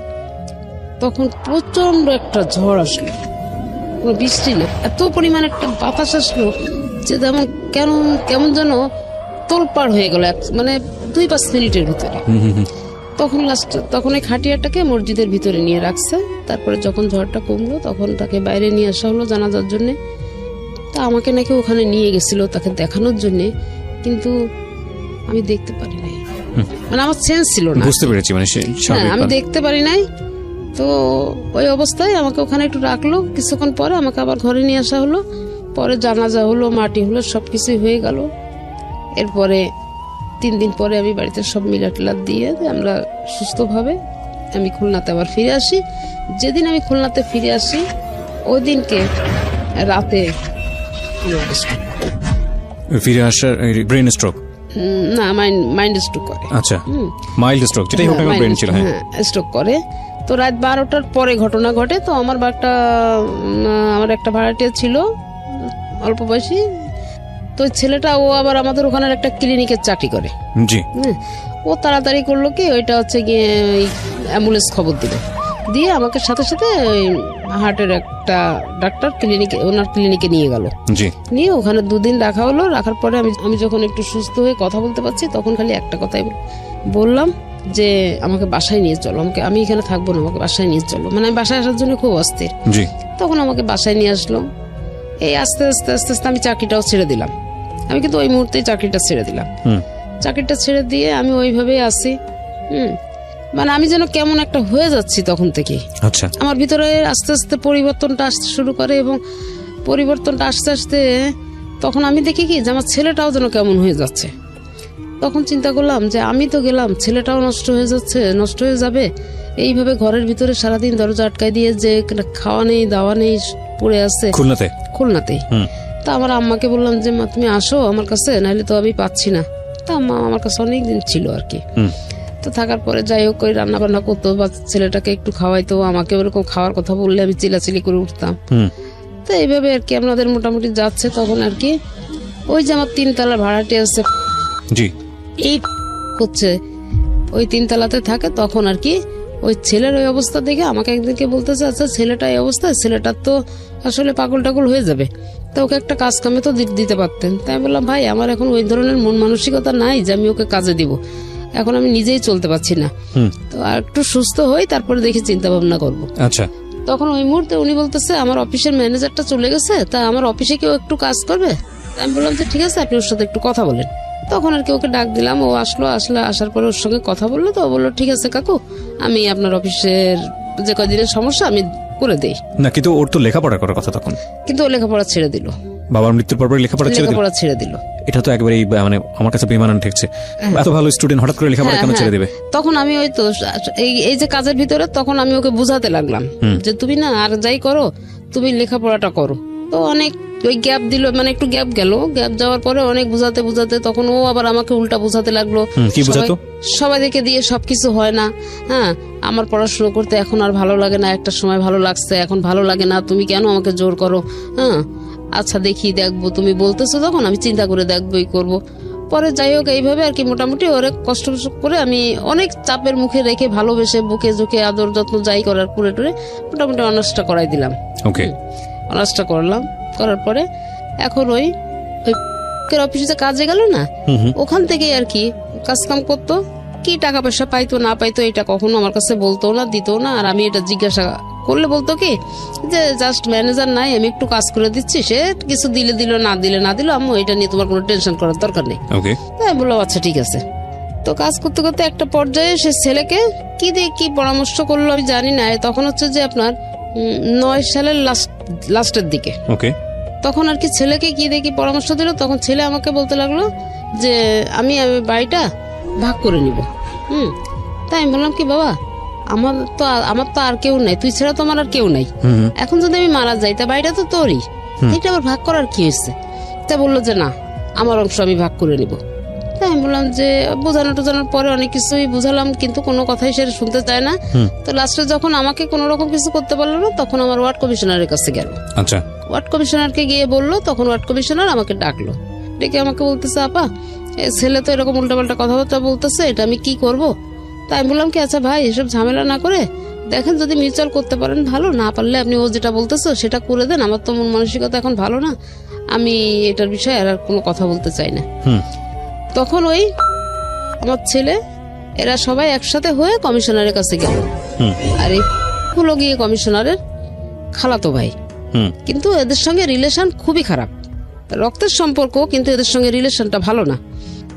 তখন প্রচন্ড একটা ঝড় আসলো, কোনো বৃষ্টি না, এত পরিমাণ একটা বাতাস আসলো যে যেমন কেমন যেন তোলপাড় হয়ে গেল, মানে 2-5 মিনিটের ভিতরে। তখন এই খাটিয়াটাকে মসজিদের ভিতরে নিয়ে রাখছে। তারপরে যখন ঝড়টা কমলো, তখন তাকে বাইরে নিয়ে আসা হলো জানাজার জন্য। তা আমাকে নাকি ওখানে নিয়ে গেছিল তাকে দেখানোর জন্য, কিন্তু আমি দেখতে পারি নাই, মানে আমার সেন্স ছিল না, বুঝতে পেরেছি, মানে আমি দেখতে পারি নাই। তো ওই অবস্থায় আমাকে ওখানে একটু রাখলো, কিছুক্ষণ পরে আমাকে আবার ঘরে নিয়ে আসা হলো। পরে জানাজা হলো, মাটি হলো, সবকিছুই হয়ে গেল। এরপরে 3 দিন পরে আমি বাড়িতে সব মিলাটিলা দিয়ে আমরা সুস্থভাবে আমি খুলনাতে আবার ফিরে আসি। যেদিন আমি খুলনাতে ফিরে আসি ওই দিনকে রাতে ফিরে আসার ব্রেন স্ট্রোক না মাইন্ড স্ট্রোক করে। আচ্ছা, মাইল্ড স্ট্রোক, যেটাই হোক না কেন ব্রেন ছিল। হ্যাঁ, স্ট্রোক করে। তো রাত 12টার পরে ঘটনা ঘটে। তো আমার একটা ভাড়াটিয়া ছিল অল্প বয়সী। তো ছেলেটা ও আবার আমাদের ওখানে একটা ক্লিনিকের চাকরি করে। জি। ও তাড়াতাড়ি করলো কি, ওইটা হচ্ছে গিয়ে অ্যাম্বুলেন্স খবর দিল, দিয়ে আমাকে সাথে সাথে হার্টের একটা ডাক্তার ওনার ক্লিনিকে নিয়ে গেল। জি। নিয়ে ওখানে 2 দিন রাখা হলো। রাখার পরে আমি যখন একটু সুস্থ হয়ে কথা বলতে পারছি, তখন খালি একটা কথাই বললাম যে আমাকে বাসায় নিয়ে চলো, আমি এখানে থাকবো না, আমাকে বাসায় নিয়ে চলো। মানে আমি বাসায় আসার জন্য খুব অস্থির। জি। তখন আমাকে বাসায় নিয়ে আসলো। এই আস্তে আস্তে আস্তে আস্তে আমি চাকরিটাও ছেড়ে দিলাম। আমি কিন্তু ওই মুহূর্তেই চাকরিটা ছেড়ে দিলাম। চাকরিটা ছেড়ে দিয়ে আমি ওইভাবেই আসি। মানে আমি যেন কেমন একটা হয়ে যাচ্ছি তখন থেকে। আচ্ছা। আমার ভিতরে আস্তে আস্তে পরিবর্তনটা আসতে শুরু করে, এবং পরিবর্তনটা আস্তে আস্তে তখন আমি দেখি কি যে আমার ছেলেটাও যেন কেমন হয়ে যাচ্ছে। তখন চিন্তা করলাম যে আমি তো গেলাম, ছেলেটাও নষ্ট হয়ে যাচ্ছে, নষ্ট হয়ে যাবে। এইভাবে ঘরের ভিতরে সারাদিন দরজা আটকায় দিয়ে যে খাওয়া নেই দাওয়া নেই পড়ে আছে খুলনাতে। তা আমার আম্মাকে বললাম যে মা তুমি আসো আমার কাছে, নাহলে তো আমি পাচ্ছি না। তা আম্মা আমার কাছে অনেকদিন ছিল আর কি। তো থাকার পরে যাই হোক ওই রান্না বান্না করতো বা ছেলেটাকে একটু খাওয়াইতো, আমাকে ওরকম খাওয়ার কথা বললে আমি চিলাচিলি করে উঠতাম। তো এইভাবে আর কি আমাদের মোটামুটি যাচ্ছে। তখন আর কি ওই যে আমার 3 তলা ভাড়াটি আছে, এই হচ্ছে ওই 3 তলাতে থাকে। তখন আর কি ওই ছেলের ওই অবস্থা দেখে আমাকে একদিনকে বলতেছে, আচ্ছা ছেলেটা এই অবস্থা, ছেলেটার তো আসলে পাগল টাগল হয়ে যাবে, তো ওকে একটা কাজ কামে তো দিতে পারতেন। তাই বললাম ভাই আমার এখন ওই ধরনের মন মানসিকতা নাই যে আমি ওকে কাজে দিব, এখন আমি নিজেই চলতে পারছি না, তো আর একটু সুস্থ হই তারপরে দেখি চিন্তা ভাবনা করবো। আচ্ছা। তখন ওই মুহূর্তে উনি বলতেছে আমার অফিসের ম্যানেজারটা চলে গেছে, তা আমার অফিসে কেউ একটু কাজ করবে। আমি বললাম যে ঠিক আছে আপনি ওর সাথে একটু কথা বলেন। তখন আর কি ওকে ডাক দিলাম, ও আসার পরে ওর সঙ্গে কথা বললো। তো ও বললো ঠিক আছে কাকু, আমি আপনার অফিসের যে কদিনের সমস্যা আমি করে দেই না। কিন্তু ওর তো লেখাপড়া করার কথা তখন, কিন্তু ও লেখাপড়া ছেড়ে দিল। বাবার মৃত্যুর পর লেখাপড়া ছেড়ে দিল। এটা তো একবারে মানে আমার কাছে বেমানান ঠেকছে। এত ভালো স্টুডেন্ট হঠাৎ করে লেখাপড়া কেন ছেড়ে দেবে? তখন আমি ওই তো এই যে কাজের ভিতরে তখন আমি ওকে বুঝাতে লাগলাম যে তুমি না আর যাই করো তুমি লেখাপড়াটা করো। তো অনেক ওই গ্যাপ দিল, মানে একটু গ্যাপ গেল। গ্যাপ যাওয়ার পরে অনেক বুঝাতে তখন ও আবার আমাকে উল্টা বুঝাতে লাগলো। সবাই দেখে দিয়ে সবকিছু হয় না। হ্যাঁ, আমার পড়াশোনা করতে এখন আর ভালো লাগে না, একটা সময় ভালো লাগছে, এখন ভালো লাগে না, তুমি কেন আমাকে জোর করো? হ্যাঁ আচ্ছা দেখবো, তুমি বলতেছো তখন আমি চিন্তা করে দেখবোই করবো। পরে যাই হোক এইভাবে আর কি মোটামুটি অনেক কষ্ট করে আমি অনেক চাপের মুখে রেখে ভালোবেসে বুকে ঝুঁকে আদর যত্ন যাই করার করে মোটামুটি অনার্সটা করাই দিলাম। অনার্সটা করার পরে এখন ওই অফিসে কাজে গেল না, ওখান থেকে আর কি কাজ কাম করতো। কি টাকা পয়সা পাইতো না পাইতো এটা কখনো আমার কাছে বলতো না, দিত না। আর আমি এটা জিজ্ঞাসা করলে বলতো কি যে জাস্ট ম্যানেজার নাই, আমি একটু কাজ করে দিচ্ছি, সে কিছু দিলে দিল না দিলে আম্মু এটা নিয়ে তোমার কোনো টেনশন করার দরকার নেই। তাই বললো আচ্ছা ঠিক আছে। তো কাজ করতে করতে একটা পর্যায়ে সে ছেলেকে কি দিয়ে কি পরামর্শ করলো আমি জানি না। তখন হচ্ছে যে আপনার 9 সালের লাস্টের দিকে তখন আর কি ছেলেকে কি দিয়ে কি পরামর্শ দিল। তখন ছেলে আমাকে বলতে লাগলো যে আমি বাড়িটা ভাগ করে নিব। তাই আমি বললাম কি বাবা আমার তো আর কেউ নাই, তুই ছাড়া তো আমার আর কেউ নাই, এখন যদি আমি মারা যাই তা বাড়িটা তো তোরই, এটা আবার ভাগ করার কি হয়েছে? তা বললো যে না আমার অংশ আমি ভাগ করে নিব। তাই আমি বললাম যে বোঝানোর পরে অনেক কিছুই বুঝালাম, কিন্তু কোনো কথাই সে শুনতে চায় না। তো লাস্টে যখন আমাকে কোনো রকম কিছু করতে পারলো না তখন আমার ওয়ার্ড কমিশনারের কাছে গেল। আচ্ছা। ওয়ার্ড কমিশনারকে গিয়ে বললো, তখন ওয়ার্ড কমিশনার আমাকে ডাকলো, ডেকে আমাকে বলতেছে আপা ছেলে তো এরকম উল্টাপাল্টা কথাবার্তা বলতেছে, এটা আমি কি করব? তাই আমি বললাম কি আচ্ছা ভাই এসব ঝামেলা না করে দেখেন যদি মিউচুয়াল করতে পারেন ভালো, না পারলে আপনি ও যেটা বলতেছো সেটা করে দেন, আমার তো মন মানসিকতা এখন ভালো না, আমি এটার বিষয়ে আর কোনো কথা বলতে চাই না। তখন ওই আমার ছেলে এরা সবাই একসাথে হয়ে কমিশনারের কাছে গেল। আর এই হলো গিয়ে কমিশনারের খালাতো ভাই, কিন্তু এদের সঙ্গে রিলেশন খুবই খারাপ, রক্তের সম্পর্ক, কিন্তু এদের সঙ্গে রিলেশনটা ভালো না।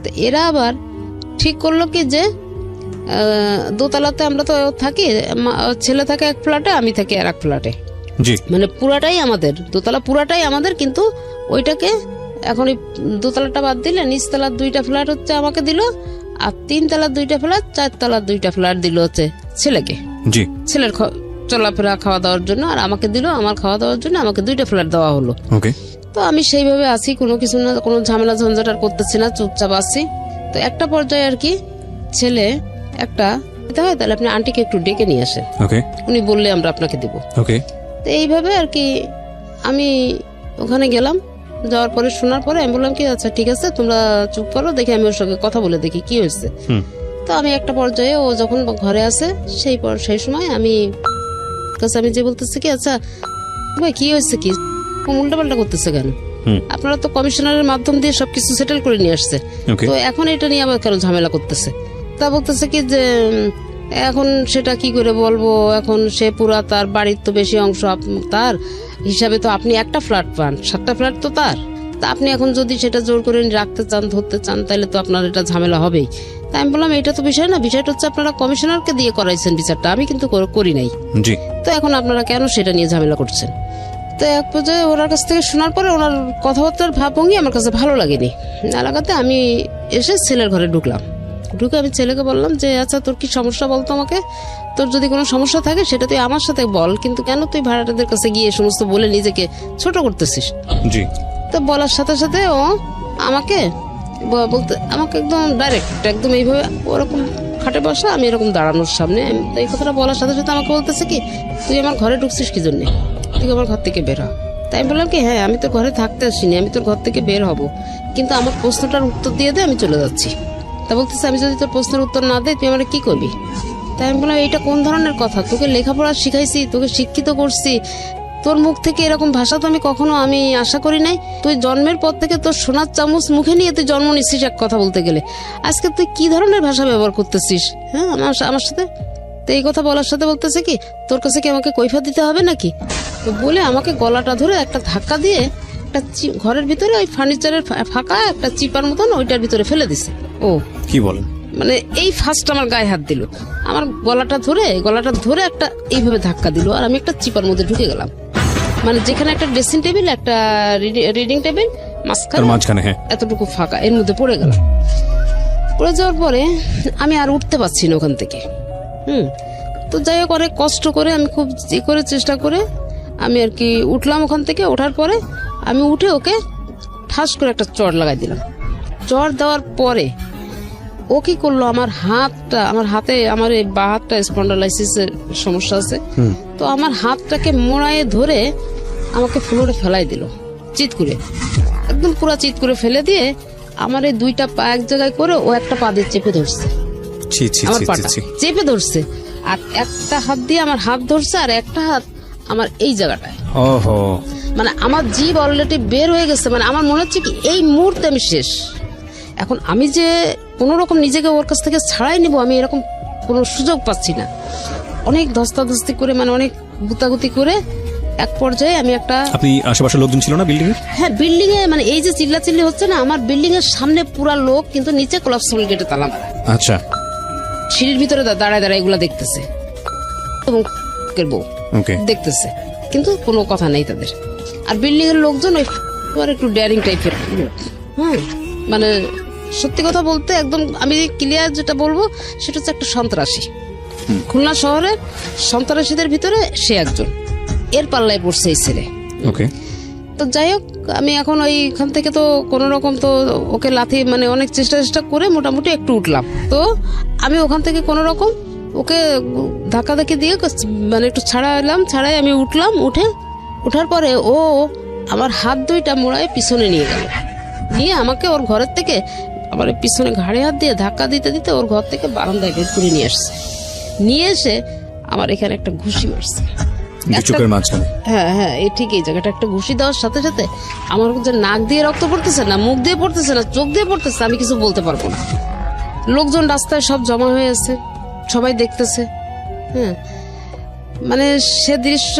তো এরা আবার ঠিক করলো কি যে দোতলাতে আমরা তো থাকি, ছেলে থাকে এক ফ্ল্যাটে, আমি থাকি আর এক ফ্ল্যাটে, মানে পুরাটাই আমাদের, দোতলা পুরাটাই আমাদের, কিন্তু ওইটাকে এখন এই দোতলাটা বাদ দিলে নিচতলার 2টা ফ্ল্যাট হচ্ছে আমাকে দিল, আর 3 তলার 2টা ফ্ল্যাট, 4 তলার 2টা ফ্ল্যাট দিল হচ্ছে ছেলেকে। জি, ছেলের চলাফেরা খাওয়া দাওয়ার জন্য, আর আমাকে দিল আমার খাওয়া দাওয়ার জন্য, আমাকে 2টা ফ্ল্যাট দেওয়া হলো। ওকে। তো আমি সেইভাবে আছি, কোনো কিছু না, কোনো ঝামেলা ঝঞ্ঝাট আর করতেছি না, চুপচাপ আছি। তো একটা পর্যায়ে আর কি ছেলে একটা দিতে হয়, তাহলে আপনি আন্টিকে একটু ডেকে নিয়ে আসেন, ওকে, উনি বললে আমরা আপনাকে দিব। ওকে। তো এইভাবে আর কি আমি ওখানে গেলাম, যাওয়ার পরে শোনার পরে আমি বললাম কি আচ্ছা ঠিক আছে তোমরা চুপ করো, দেখি আমি ওর সঙ্গে কথা বলে দেখি কি হয়েছে। তো আমি একটা পর্যায়ে ও যখন ঘরে আসে সেই সময় আমি যে বলতেছি কি আচ্ছা ভাই কি হয়েছে, কি উল্টা পাল্টা করতেছে কেন, আপনারা তো কমিশনারের মাধ্যম দিয়ে সবকিছু সেটেল করে নিয়ে আসছে, তো এখন এটা নিয়ে আবার কেন ঝামেলা করতেছে। তা বলতেছে কি যে এখন সেটা কি করে বলবো, এখন সে পুরা তার বাড়ির তো বেশি অংশ তার হিসাবে তো আপনি একটা ফ্ল্যাট পান, 7টা ফ্ল্যাট তো তার, তা আপনি এখন যদি সেটা জোর করে রাখতে চান, ধরতে চান, তাহলে তো আপনার এটা ঝামেলা হবেই। তাই আমি বললাম এটা তো বিষয় না, বিষয়টা হচ্ছে আপনারা কমিশনারকে দিয়ে করাইছেন বিচারটা, আমি কিন্তু করি নাই। জি। তো এখন আপনারা কেন সেটা নিয়ে ঝামেলা করছেন। তো এক পর্যায়ে ওনার কাছ থেকে শোনার পরে ওনার কথাবার্তার ভাবভঙ্গি আমার কাছে ভালো লাগেনি, না লাগাতে আমি এসে ছেলের ঘরে ঢুকলাম। ঢুকে আমি ছেলেকে বললাম যে আচ্ছা তোর কি সমস্যা বলতো আমাকে, তোর যদি কোনো সমস্যা থাকে সেটা তুই আমার সাথে বল, কিন্তু কেন তুই ভাড়াটাদের কাছে গিয়ে সমস্ত বলে নিজেকে ছোট করতেছিস। জি। তো বলার সাথে সাথে ও আমাকে বলতে আমাকে একদম ডাইরেক্ট একদম এইভাবে ওরকম খাটে বসা, আমি এরকম দাঁড়ানোর সামনে, এই কথাটা বলার সাথে সাথে আমাকে বলতেছে কি তুই আমার ঘরে ঢুকছিস কি জন্যে, তুই আমার ঘর থেকে বের হ। তাই আমি বললাম কি হ্যাঁ আমি তোর ঘরে থাকতে আসিনি, আমি তোর ঘর থেকে বের হব, কিন্তু আমার প্রশ্নটার উত্তর দিয়ে দে, আমি চলে যাচ্ছি। তা বলতেছে আমি যদি তোর প্রশ্নের উত্তর না দেয় তুই আমার কি করবি। তাই আমি বললাম এইটা কোন ধরনের কথা, তোকে লেখাপড়া শিখাইছি, তোকে শিক্ষিত করছি, তোর মুখ থেকে এরকম ভাষা তো আমি কখনো আমি আশা করি নাই। তুই জন্মের পর থেকে তোর সোনার চামচ মুখে নিয়ে তুই জন্ম নিচ্ছিস এক কথা বলতে গেলে, আজকে তুই কি ধরনের ভাষা ব্যবহার করতেছিস হ্যাঁ আমার সাথে। তো এই কথা বলার সাথে বলতেছে কি তোর কাছে কি আমাকে কৈফিয়ত দিতে হবে নাকি, তো বলে আমাকে গলাটা ধরে একটা ধাক্কা দিয়ে একটা ঘরের ভিতরে ওই ফার্নিচারের ফাঁকা একটা চিপার মতন ওইটার ভিতরে ফেলে দিছে। ও কি বলেন, মানে এই ফার্স্ট আমার গায়ে হাত দিল, আমার গলাটা ধরে একটা এইভাবে ধাক্কা দিল, আর আমি একটা চিপার মধ্যে ঢুকে গেলাম, মানে যেখানে একটা ড্রেসিং টেবিল, একটা রিডিং টেবিল, মাঝখানে হ্যাঁ এতটুকু ফাঁকা, এর মধ্যে পড়ে গেলাম। পড়ে যাওয়ার পরে আমি আর উঠতে পারছি না ওখান থেকে। তো যাই হোক অনেক কষ্ট করে আমি খুব চেষ্টা করে আমি আর কি উঠলাম ওখান থেকে। ওঠার পরে আমি উঠে ওকে ঠাস করে একটা চড় লাগাই দিলাম। চড় দেওয়ার পরে ও কি করলো, আমার হাতে আমার এই বা হাতটা স্পন্ডালাইসিসের সমস্যা আছে, তো আমার হাতটাকে মোড়ায়ে ধরে আমাকে ফ্লোরে ফেলাই দিল চিৎ করে, একদম পুরা চিৎ করে ফেলে দিয়ে আমার এই 2টা পা এক জায়গায় করে ও একটা পা দিয়ে চেপে ধরছে, আমার পাটা চেপে ধরছে, আর একটা হাত দিয়ে আমার হাত ধরছে, আর একটা হাত আমার এই জায়গাটায়। ওহো, মানে আমার জিভ অলরেডি বের হয়ে গেছে, মানে আমার মনে হচ্ছে কি এই মুহূর্তে আমি শেষ। এখন আমি যে কোনো রকম নিজেকে ওর কাছ থেকে ছাড়াই নিব, আমি এরকম কোনো সুযোগ পাচ্ছি না। অনেক ধস্তাধস্তি করে, মানে অনেক গুতাগুতি করে এক পর্যায়ে আমি একটা, আপনি আশেপাশের লোকজন ছিল না বিল্ডিং এ? হ্যাঁ বিল্ডিং এ, মানে এই যে চিল্লাচিল্লি হচ্ছে না, আমার বিল্ডিং এর সামনে পুরা লোক, কিন্তু নিচে কোলাপসিবল গেটে তালা মারা। আচ্ছা। সিঁড়ির ভিতরে দাঁড়ায় এগুলা দেখতেছে এবং দেখতেছে, কিন্তু কোনো কথা নেই তাদের। আর বিল্ডিং এর লোকজন ওই একটু ডেয়ারিং টাইপের, মানে সত্যি কথা বলতে একদম আমি ক্লিয়ার যেটা বলবো সেটা হচ্ছে একটা সন্ত্রাসী, খুলনা শহরের সন্ত্রাসীদের ভিতরে সে একজন, এর পাল্লায় পড়ছে এই ছেলে। ওকে। তো যাই হোক আমি এখন ওইখান থেকে তো কোনো রকম তো ওকে লাথি, মানে অনেক চেষ্টা করে মোটামুটি একটু উঠলাম। তো আমি ওখান থেকে কোনো রকম ওকে ধাক্কাধাক্কি দিয়ে মানে একটু ছাড়াই আমি উঠলাম। উঠার পরে ও আমার হাত 2টা মোড়ায় পিছনে নিয়ে গেল, নিয়ে আমাকে ওর ঘরের থেকে আমার পিছনে ঘাড়ে হাত দিয়ে ধাক্কা দিতে দিতে ওর ঘর থেকে বারান্দায় বের করে নিয়ে আসছে। নিয়ে এসে আমার এখানে একটা ঘুষি মারছে চোখের মাঝখানে। হ্যাঁ এই ঠিক এই জায়গাটা একটা ঘুষি দেওয়ার সাথে সাথে আমার যে নাক দিয়ে রক্ত পড়তেছে না, মুখ দিয়ে পড়তেছে না, চোখ দিয়ে পড়তেছে, আমি কিছু বলতে পারবো না। লোকজন রাস্তায় সব জমা হয়ে আছে, সবাই দেখতেছে। মানে সে দৃশ্য,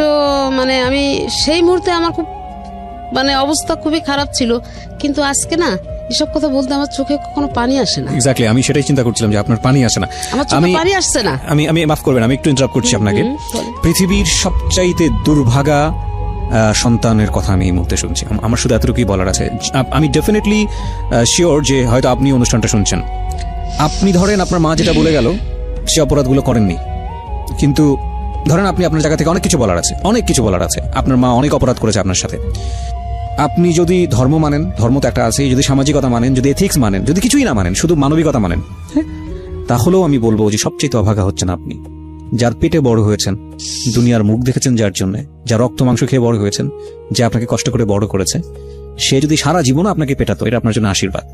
মানে আমি সেই মুহূর্তে আমার খুব মানে অবস্থা খুবই খারাপ ছিল, কিন্তু আজকে না এসব কথা বলতে আমার চোখে কখনো পানি আসে না। এক্স্যাক্টলি, আমি সেটাই চিন্তা করছিলাম যে আপনার পানি আসে না, আমার চোখে পানি আসছে না। আমি মাফ করবেন, আমি একটু ইন্টারাপ্ট করছি আপনাকে। পৃথিবীর সবচাইতে দুর্ভাগা সন্তানের কথা আমি এই মুহূর্তে শুনছি। আমার শুধু এতটুকুই বলার আছে, আমি ডেফিনেটলি শিওর যে হয়তো আপনি অনুষ্ঠানটা শুনছেন। আপনি ধরেন আপনার মা যেটা বলে গেল সে অপরাধগুলো করেননি, কিন্তু ধরেন আপনি আপনার জায়গা থেকে অনেক কিছু বলার আছে, আপনার মা অনেক অপরাধ করেছে আপনার সাথে। আপনি যদি ধর্ম মানেন, ধর্ম তো একটা আছে, যদি সামাজিকতা মানেন, যদি এথিক্স মানেন, যদি কিছুই না মানেন, শুধু মানবিকতা মানেন, হ্যাঁ, তাহলেও আমি বলবো যে সবচেয়ে অভাগা হচ্ছেন আপনি, যার পেটে বড় হয়েছেন, দুনিয়ার মুখ দেখেছেন যার জন্য, যা রক্ত মাংস খেয়ে বড় হয়েছেন, যে আপনাকে কষ্ট করে বড় করেছে, সে যদি সারা জীবন আপনাকে পেটাতো, এটা আপনার জন্য আশীর্বাদ।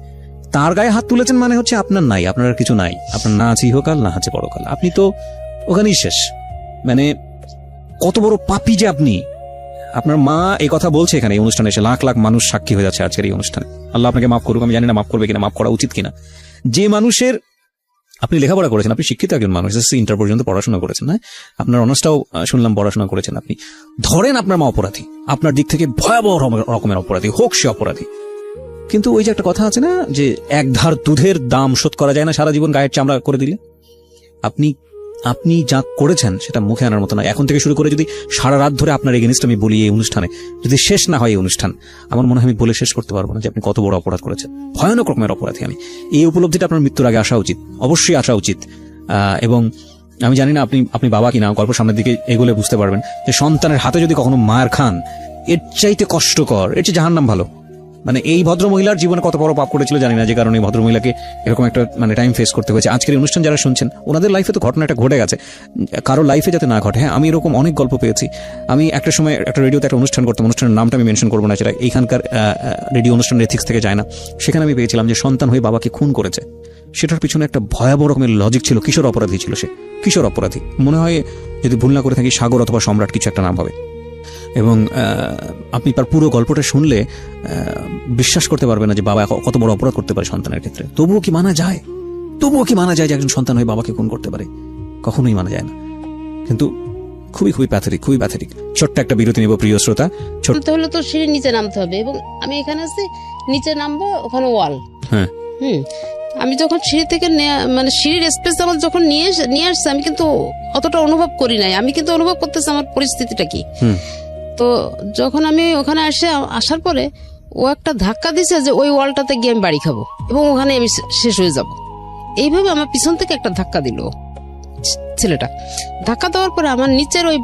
তার গায়ে হাত তুলেছেন মানে হচ্ছে আপনার নাই, আপনার আর কিছু নাই, আপনার না আছে ইহকাল, না আছে পরকাল, আপনি তো ওখানেই শেষ। মানে কত বড় পাপী যে আপনি। আপনার মা এই কথা বলছে এখানে এই অনুষ্ঠানে এসে, লাখ লাখ মানুষ সাক্ষী হয়ে যাচ্ছে আজকের এই অনুষ্ঠানে। আল্লাহ আপনাকে মাফ করুক, আমি জানি না মাফ করবে কিনা, মাফ করা উচিত কিনা। যে মানুষের, আপনি লেখাপড়া করেছেন, আপনি শিক্ষিত একজন মানুষ, ইন্টার পর্যন্ত পড়াশোনা করেছেন, হ্যাঁ, আপনার অনার্সটাও শুনলাম পড়াশোনা করেছেন আপনি। ধরেন আপনার মা অপরাধী, আপনার দিক থেকে ভয়াবহ রকমের অপরাধী হোক, সে অপরাধী, কিন্তু ওই যে একটা কথা আছে না যে এক ধার দুধের দাম শোধ করা যায় না সারা জীবন গায়ের চামড়া করে দিলে। আপনি যা করেছেন সেটা মুখে আনার মতো নয়। এখন থেকে শুরু করে যদি সারা রাত ধরে আপনার এগেইনস্ট আমি বলি এই অনুষ্ঠানে, যদি শেষ না হয় এই অনুষ্ঠান, আমার মনে হয় আমি বলে শেষ করতে পারবো না যে আপনি কত বড় অপরাধ করেছেন, ভয়ানক রকমের অপরাধী। আমি এই উপলব্ধিটা আপনার মৃত্যুর আগে আসা উচিত, অবশ্যই আসা উচিত। এবং আমি জানি না আপনি বাবা কিনা, গল্প সামনের দিকে এগোলে বুঝতে পারবেন যে সন্তানের হাতে যদি কখনো মার খান, এর চাইতে কষ্টকর, এর চেয়ে জাহান্নাম ভালো। মানে এই ভদ্রমহিলার জীবনে কত বড় পাপ করেছিল জানি না, যে কারণে এই ভদ্রমহিলাকে এরকম একটা মানে টাইম ফেস করতে হয়েছে। আজকের অনুষ্ঠান যারা শুনছেন, ওনাদের লাইফে তো ঘটনাটা ঘটে গেছে, কারো লাইফে যাতে না ঘটে। হ্যাঁ, আমি এরকম অনেক গল্প পেয়েছি। আমি একটা সময় একটা রেডিওতে একটা অনুষ্ঠান করতাম, অনুষ্ঠানের নামটা আমি মেনশন করবো না, সেটা এইখানকার রেডিও অনুষ্ঠানের এথিক্স থেকে যায় না। সেখানে আমি পেয়েছিলাম যে সন্তান হয়ে বাবাকে খুন করেছে, সেটার পিছনে একটা ভয়াবহ রকমের লজিক ছিল। কিশোর অপরাধী ছিল সে, কিশোর অপরাধী, মনে হয় যদি ভুল না করে থাকি সাগর অথবা সম্রাট কিছু একটা নাম হবে। এবং আপনি তার পুরো গল্পটা শুনলে বিশ্বাস করতে পারবেন না যে বাবা কত বড় অপরাধ করতে পারে সন্তানের ক্ষেত্রে। তবুও কি মানা যায় যে একজন সন্তান হয়ে বাবাকে খুন করতে পারে? কখনোই মানা যায় না। কিন্তু খুবই খুবই প্যাথেটিক, খুবই প্যাথেটিক। ছোট্ট একটা বিরতি নেব প্রিয় শ্রোতা। নামতে হলে তো সিঁড়ির নিচে নামতে হবে, এবং আমি এখানে আছি, নিচে নামবো, ওখানে ওয়াল। হ্যাঁ, আমি যখন সিঁড়ি থেকে মানে সিঁড়ির স্পেস আমার যখন নিয়ে আসছে, আমি কিন্তু অতটা অনুভব করি নাই। আমি কিন্তু অনুভব করতেছি আমার পরিস্থিতিটা কি। তো যখন আমি ওখানে আসার পরে ও একটা ধাক্কা দিছে যে ওই ওয়ালটাতে গিয়ে আমি বাড়ি খাবো এবং ওখানে আমি শেষ হয়ে যাব। এইভাবে আমার পিছন থেকে একটা ধাক্কা দিল ছেলেটা। ধাক্কা দেওয়ার পরে আমার নিচের ওই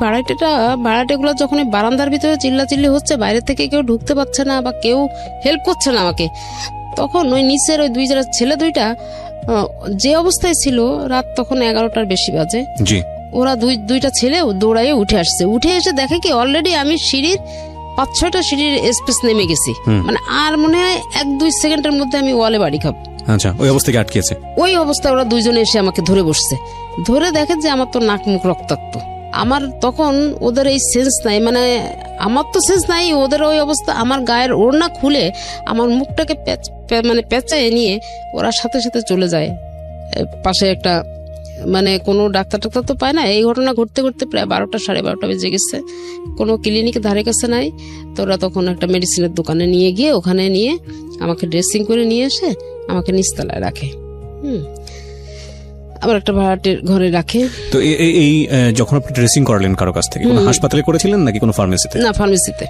ভাড়াটেগুলো যখন বারান্দার ভিতরে চিল্লাচিল্লি হচ্ছে, বাইরে থেকে কেউ ঢুকতে পারছে না বা কেউ হেল্প করছে না আমাকে, তখন ওই নিচের ওই ছেলে দুইটা যে অবস্থায় ছিল, রাত তখন 11টার বেশি বাজে, ওরা দুইটা ছেলে দৌড়াইয়ে উঠে আসছে। উঠে এসে দেখে কি অলরেডি আমি সিঁড়ির 5-6টা সিঁড়ির স্পেস নেমে গেছি। মানে আর মনে হয় 1-2 সেকেন্ডের মধ্যে আমি ওয়ালে বাড়ি খাবো। আচ্ছা, ওই অবস্থায় আটকেছে। ওই অবস্থায় ওরা দুইজনে এসে আমাকে ধরে বসছে। ধরে দেখে যে আমার তো নাক মুখ রক্তাক্ত। আমার তখন ওদের এই সেন্স নাই, মানে আমার তো সেন্স নাই, ওদের ওই অবস্থা। আমার গায়ের ওড়না খুলে আমার মুখটাকে মানে পেঁচায় নিয়ে ওরা সাথে সাথে চলে যায় পাশে একটা, মানে কোনো ডাক্তার তো পায় না। এই ঘটনা ঘটতে ঘটতে প্রায় 12টা 12:30 বেজে গেছে। কোনো ক্লিনিকের ধারে কাছে নাই। তো ওরা তখন একটা মেডিসিনের দোকানে নিয়ে গিয়ে ওখানে নিয়ে আমাকে ড্রেসিং করে নিয়ে এসে আমাকে নিচতলায় রাখে। আবার একটা ভাড়াটের ঘরে রাখে। তো এই যখন আপনি ড্রেসিং করালেন কারো কাছ থেকে, কোনো হাসপাতালে করেছিলেন নাকি কোনো ফার্মেসিতে? না, ফার্মেসিতে।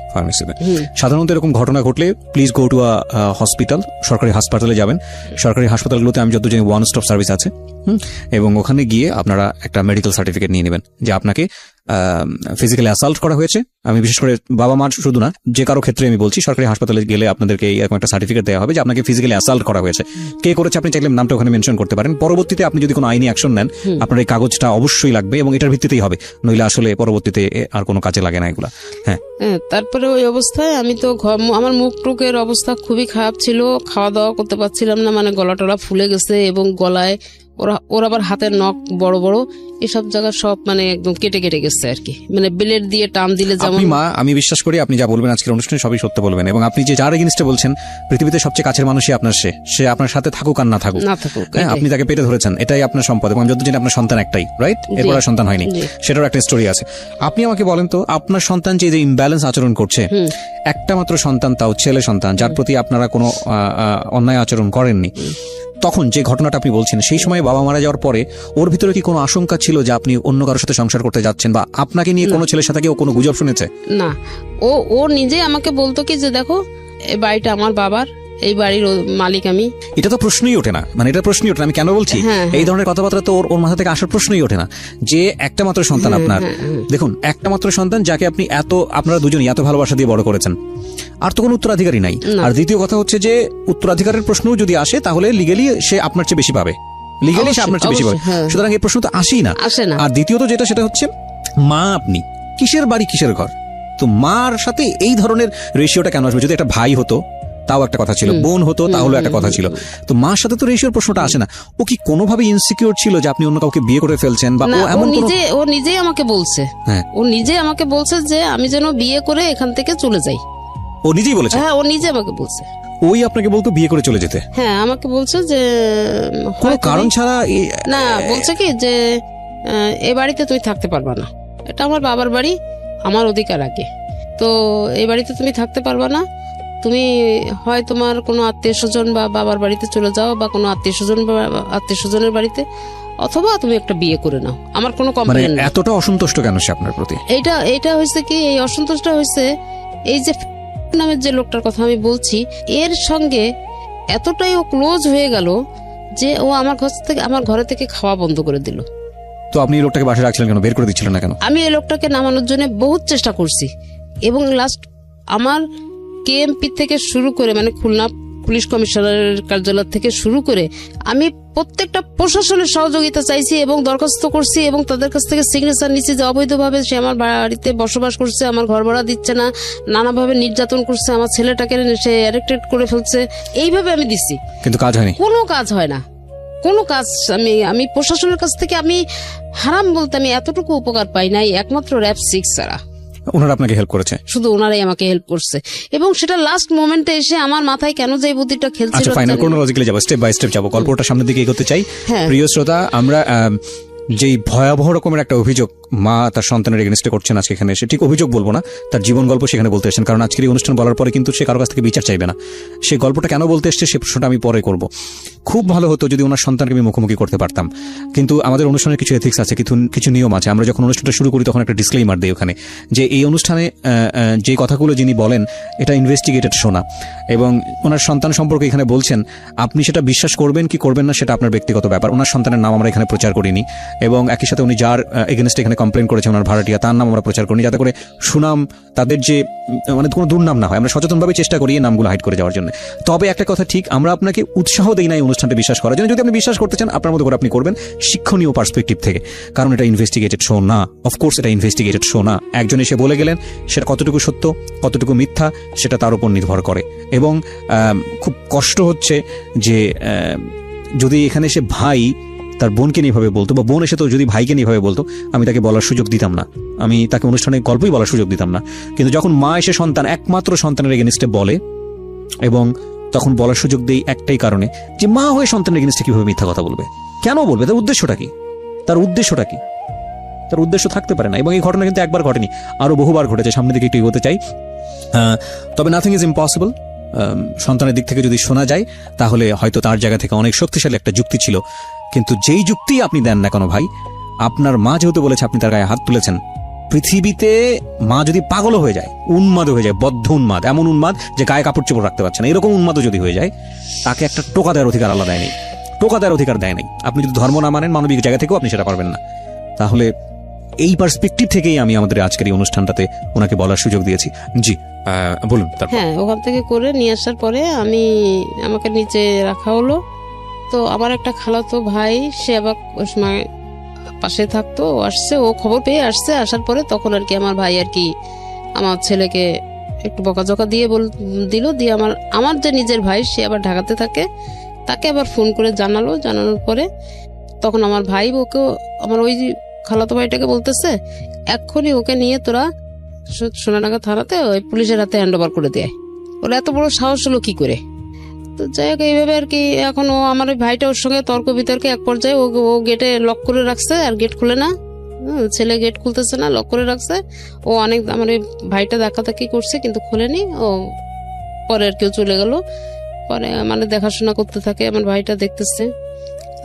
সাধারণত এরকম ঘটনা ঘটলে please go to a hospital, সরকারি হাসপাতালে যাবেন। সরকারি হাসপাতালগুলোতে আমি যতদূর জানি ওয়ান স্টপ সার্ভিস আছে, এবং ওখানে গিয়ে আপনারা একটা মেডিকেল সার্টিফিকেট নিয়ে নেবেন যে আপনাকে ফিজিক্যালি অ্যাসাল্ট করা হয়েছে। আমি বিশেষ করে বাবা মার শুধু না, যে কারো ক্ষেত্রে আমি বলছি, সরকারি হাসপাতালে গেলে আপনাদেরকে এরকম একটা সার্টিফিকেট দেওয়া হবে যে আপনাকে ফিজিক্যালি অ্যাসাল্ট করা হয়েছে। কে করেছে আপনি চাইলে নামটা ওখানে মেনশন করতে পারেন। পরবর্তীতে আপনি যদি কোনো আইনি অ্যাকশন নেন, আপনার এই কাগজটা অবশ্যই লাগবে এবং এটার ভিত্তিতেই হবে, নইলে আসলে পরবর্তীতে আর কোনো কাজে লাগে না এগুলা। হ্যাঁ, তারপরে ওই অবস্থায় আমি তো আমার মুখ টুকের অবস্থা খুবই খারাপ ছিল, খাওয়া দাওয়া করতে পারছিলাম না, মানে গলা টলা ফুলে গেছে এবং গলায় ওর আবার হাতের নখ বড় বড়, এসব জায়গা সব মানে একদম কেটে কেটে গেছে আর কি, মানে ব্লেড দিয়ে টান দিলে যেমন। মা, আমি বিশ্বাস করি আপনি যা বলবেন আজকের অনুষ্ঠানে সবই সত্য বলবেন, এবং আপনি যে যার এগেইনস্টে বলছেন, পৃথিবীতে সবচেয়ে কাছের মানুষই আপনার, সে আপনার সাথে থাকুক আর না থাকুক, আপনি তাকে পেটে ধরেছেন, এটাই আপনার সম্পদ। এবং যত জানি আপনার সন্তান একটাই, রাইট? এরপর আর সন্তান হয়নি, সেটার একটা স্টোরি আছে। আপনি আমাকে বলেন তো, আপনার সন্তান যে ইমব্যালেন্স আচরণ করছে, একটা মাত্র সন্তান, তাও ছেলে সন্তান, যার প্রতি আপনারা কোনো অন্যায় আচরণ করেননি, তখন যে ঘটনাটা আপনি বলছেন সেই সময় বাবা মারা যাওয়ার পরে ওর ভিতরে কি কোনো আশঙ্কা ছিল যে আপনি অন্য কারোর সাথে সংসার করতে যাচ্ছেন, বা আপনাকে নিয়ে কোনো ছেলের সাথে কি ও কোনো গুজব শুনেছে? না, ও নিজে আমাকে বলতো কি যে দেখো এই বাড়িটা আমার বাবার, এই বাড়ির মালিক আমি। এটা তো প্রশ্নই ওঠে না, মানে এটা প্রশ্নই ওঠে না। আমি কেন বলছি, এই ধরনের কথাবার্তা তো ওর মাথা থেকে আসার প্রশ্নই ওঠে না। যে একটা মাত্র সন্তান আপনার, দেখুন একটা মাত্র সন্তান যাকে আপনি আপনারা দুজনই এত ভালোবাসা দিয়ে বড় করেছেন, আর তো কোনো উত্তরাধিকারী নাই। আর দ্বিতীয় কথা হচ্ছে যে উত্তরাধিকারের প্রশ্নও যদি আসে তাহলে লিগেলি সে আপনার চেয়ে বেশি পাবে, লিগেলি সে আপনার চেয়ে বেশি পাবে। সুতরাং এই প্রশ্ন তো আসেই না। আর দ্বিতীয়ত যেটা সেটা হচ্ছে মা আপনি, কিসের বাড়ি কিসের ঘর, তো মার সাথে এই ধরনের রেশিওটা কেন আসবে? যদি একটা ভাই হতো তাও একটা কথা ছিল, বোন হতো তাহলে একটা কথা ছিল, তো মার সাথে তো রেশিওর প্রশ্নটা আসে না। ও কি কোনোভাবে ইনসিকিউর ছিল যে আপনি অন্য কাউকে বিয়ে করে ফেলছেন, বা ও এমন ও নিজেই আমাকে বলছে, ও নিজে আমাকে বলছে যে আমি যেন বিয়ে করে এখান থেকে চলে যাই। ও নিজেই বলেছে? হ্যাঁ, ও নিজে আমাকে বলছে। ওই আপনাকে বলতো বিয়ে করে চলে যেতে? হ্যাঁ, আমাকে বলছে যে কোনো কারণ ছাড়া না, বলছে কি যে এই বাড়িতে তুই থাকতে পারবা না, এটা আমার বাবার বাড়ি, আমার অধিকার আগে, তো এই বাড়িতে তুমি থাকতে পারবা না, তুমি হয় তোমার কোনো আত্মীয় স্বজন বা বাবার বাড়িতে চলে যাও, বা কোনো আত্মীয় স্বজনের বাড়িতে, অথবা তুমি একটা বিয়ে করে নাও, আমার কোনো কমপ্লেইন নেই। এতটা অসন্তুষ্ট কেন সে আপনার প্রতি? এইটা হয়েছে কি, এই অসন্তোষটা হয়েছে এই যে নামের যে লোকটার কথা আমি বলছি, এর সঙ্গে এতটাই ও ক্লোজ হয়ে গেল যে ও আমার ঘরে থেকে খাওয়া বন্ধ করে দিল। তো আপনি এই লোকটাকে বাসায় রাখছিলেন কেন, বের করে দিচ্ছিলেন না কেন? আমি এই লোকটাকে নামানোর জন্য বহুত চেষ্টা করছি, এবং লাস্ট আমার কেএমপি থেকে শুরু করে, মানে খুলনা পুলিশ কমিশনারের কার্যালয় থেকে শুরু করে আমি প্রত্যেকটা প্রশাসনের সহযোগিতা চাইছি এবং দরখাস্ত করছি, এবং তাদের কাছ থেকে সিগনেচার নিচ্ছি যে অবৈধভাবে সে আমার বাড়িতে বসবাস করছে, আমার ঘর ভাড়া দিচ্ছে না, নানাভাবে নির্যাতন করছে, আমার ছেলেটাকে সে অ্যাডিক্টেড করে ফেলছে, এইভাবে আমি দিচ্ছি, কিন্তু কাজ হয়নি, কোনো কাজ হয় না, কোনো কাজ। আমি প্রশাসনের কাছ থেকে আমি হারাম বলতে আমি এতটুকু উপকার পাই নাই, একমাত্র র‍্যাব 6 ছাড়া। ওনারা আপনাকে হেল্প করেছে? শুধু ওনারাই আমাকে হেল্প করছে, এবং সেটা লাস্ট মোমেন্টে এসে আমার মাথায় কেন যে বুদ্ধিটা খেলছিল। আচ্ছা, ফাইনাল ক্রোনোলজিক্যালি যাব, স্টেপ বাই স্টেপ যাব, গল্পটা সামনের দিকে এগোতে চাই। প্রিয় শ্রোতা, আমরা যেই ভয়াবহ রকমের একটা অভিযোগ মা তার সন্তানের এগেনস্টে করছেন আজকে এখানে এসে, ঠিক অভিযোগ বলবো না, তার জীবন গল্প সেখানে বলতে এসেছেন, কারণ আজকের এই অনুষ্ঠান বলার পরে কিন্তু সে কারো কাছ থেকে বিচার চাইবে না। সেই গল্পটা কেন বলতে এসছে সে প্রশ্নটা আমি পরে করব। খুব ভালো হতো যদি ওনার সন্তানকে আমি মুখোমুখি করতে পারতাম, কিন্তু আমাদের অনুষ্ঠানের কিছু এথিক্স আছে, কিছু নিয়ম আছে। আমরা যখন অনুষ্ঠানটা শুরু করি তখন একটা ডিসক্লেইমার দিই ওখানে, যে এই অনুষ্ঠানে যে কথাগুলো যিনি বলেন এটা ইনভেস্টিগেটেড শোনা, এবং ওনার সন্তান সম্পর্কে এখানে বলছেন, আপনি সেটা বিশ্বাস করবেন কি করবেন না সেটা আপনার ব্যক্তিগত ব্যাপার। ওনার সন্তানের নাম আমরা এখানে প্রচার করিনি, এবং একই সাথে উনি যার এগেনস্টে এখানে কমপ্লেন করেছে ওনার ভাড়াটিয়া, তার নাম আমরা প্রচার করিনি, যাতে করে সুনাম তাদের যে মানে কোনো দুর্নাম না হয়। আমরা সচেতনভাবে চেষ্টা করি এই নামগুলো হাইড করে যাওয়ার জন্য। তবে একটা কথা ঠিক, আমরা আপনাকে উৎসাহ দেই না এই অনুষ্ঠানটা বিশ্বাস করার জন্য। যদি আপনি বিশ্বাস করতে চান আপনার মতো করে আপনি করবেন, শিক্ষণীয় পার্সপেক্টিভ থেকে, কারণ এটা ইনভেস্টিগেটেড শো না। অফকোর্স এটা ইনভেস্টিগেটেড শো না। একজন এসে বলে গেলেন, সেটা কতটুকু সত্য কতটুকু মিথ্যা সেটা তার উপর নির্ভর করে। এবং খুব কষ্ট হচ্ছে যে যদি এখানে এসে ভাই তার বোনকে নিয়ে বলতো, বা বোন এসে তো যদি ভাইকে নিয়ে বলতো, আমি তাকে বলার সুযোগ দিতাম না, আমি তাকে অনুষ্ঠানে গল্পই বলার সুযোগ দিতাম না। কিন্তু যখন মা এসে একমাত্র সন্তানের এগেনস্টে বলে, এবং তখন বলার সুযোগ দেই একটাই কারণে, যে মা হয়ে সন্তানের এগেনস্টে কিভাবে মিথ্যা কথা বলবে, কেন বলবে, তার উদ্দেশ্যটা কি, তার উদ্দেশ্য থাকতে পারে না। এবং এই ঘটনা কিন্তু একবার ঘটেনি, আরো বহুবার ঘটেছে। সামনের দিকে একটু এগোতে চাই। তবে নাথিং ইজ ইম্পসিবল। সন্তানের দিক থেকে যদি শোনা যায় তাহলে হয়তো তার জায়গা থেকে অনেক শক্তিশালী একটা যুক্তি ছিল, কিন্তু যেই যুক্তি আপনি দেন না কেন ভাই, আপনার মা যেহেতু বলেছে আপনি তার গায়ে হাত তুলেছেন, পৃথিবীতে মা যদি পাগল হয়ে যায়, উন্মাদ হয়ে যায়, বদ্ধ উন্মাদ, এমন উন্মাদ যে গায়ে কাপড় চোপড় রাখতে পারছে না, এরকম উন্মাদও যদি হয়ে যায়, তাকে একটা টোকা দেওয়ার অধিকার আল্লাহ দেয় নেই, আপনি যদি ধর্ম না মানেন, মানবিক জায়গা থেকেও আপনি সেটা পারবেন না। তাহলে এই পার্সপেক্টিভ থেকেই আমি আমাদের আজকের এই অনুষ্ঠানটাতে ওনাকে বলার সুযোগ দিয়েছি। জি বলুন। হ্যাঁ, ওখান থেকে করে নিয়ে আসার পরে আমাকে নিচে রাখা হলো। তো আমার একটা খালাতো ভাই, সে আবার ওই সময় পাশে থাকতো, আসছে, ও খবর পেয়ে আসছে। আসার পরে তখন আর কি আমার ভাই আর কি আমার ছেলেকে একটু বকাঝকা দিয়ে দিল। দিয়ে আমার যে নিজের ভাই, সে আবার ঢাকাতে থাকে, তাকে আবার ফোন করে জানানোর পরে তখন আমার ভাই ওকে, আমার ওই খালাতো ভাইটাকে বলতেছে, এক্ষুনি ওকে নিয়ে তোরা সোনাডাঙ্গা থানাতে ওই পুলিশের হাতে হ্যান্ড ওভার করে দেয়। ওরা এত বড় সাহস হলো কি করে? তো যাই হোক, এইভাবে আর কি এখন ও আমার ওই ভাইটা ওর সঙ্গে তর্ক বিতর্কে এক পর্যায়ে ও গেটে লক করে রাখছে, আর গেট খুলে না, ছেলে গেট খুলতেছে না, লক করে রাখছে। ও অনেক আমার ওই ভাইটা দেখাদেখি করছে কিন্তু খোলেনি। ও পরে আর কেউ চলে গেল। পরে মানে দেখাশোনা করতে থাকে, আমার ভাইটা দেখতেছে।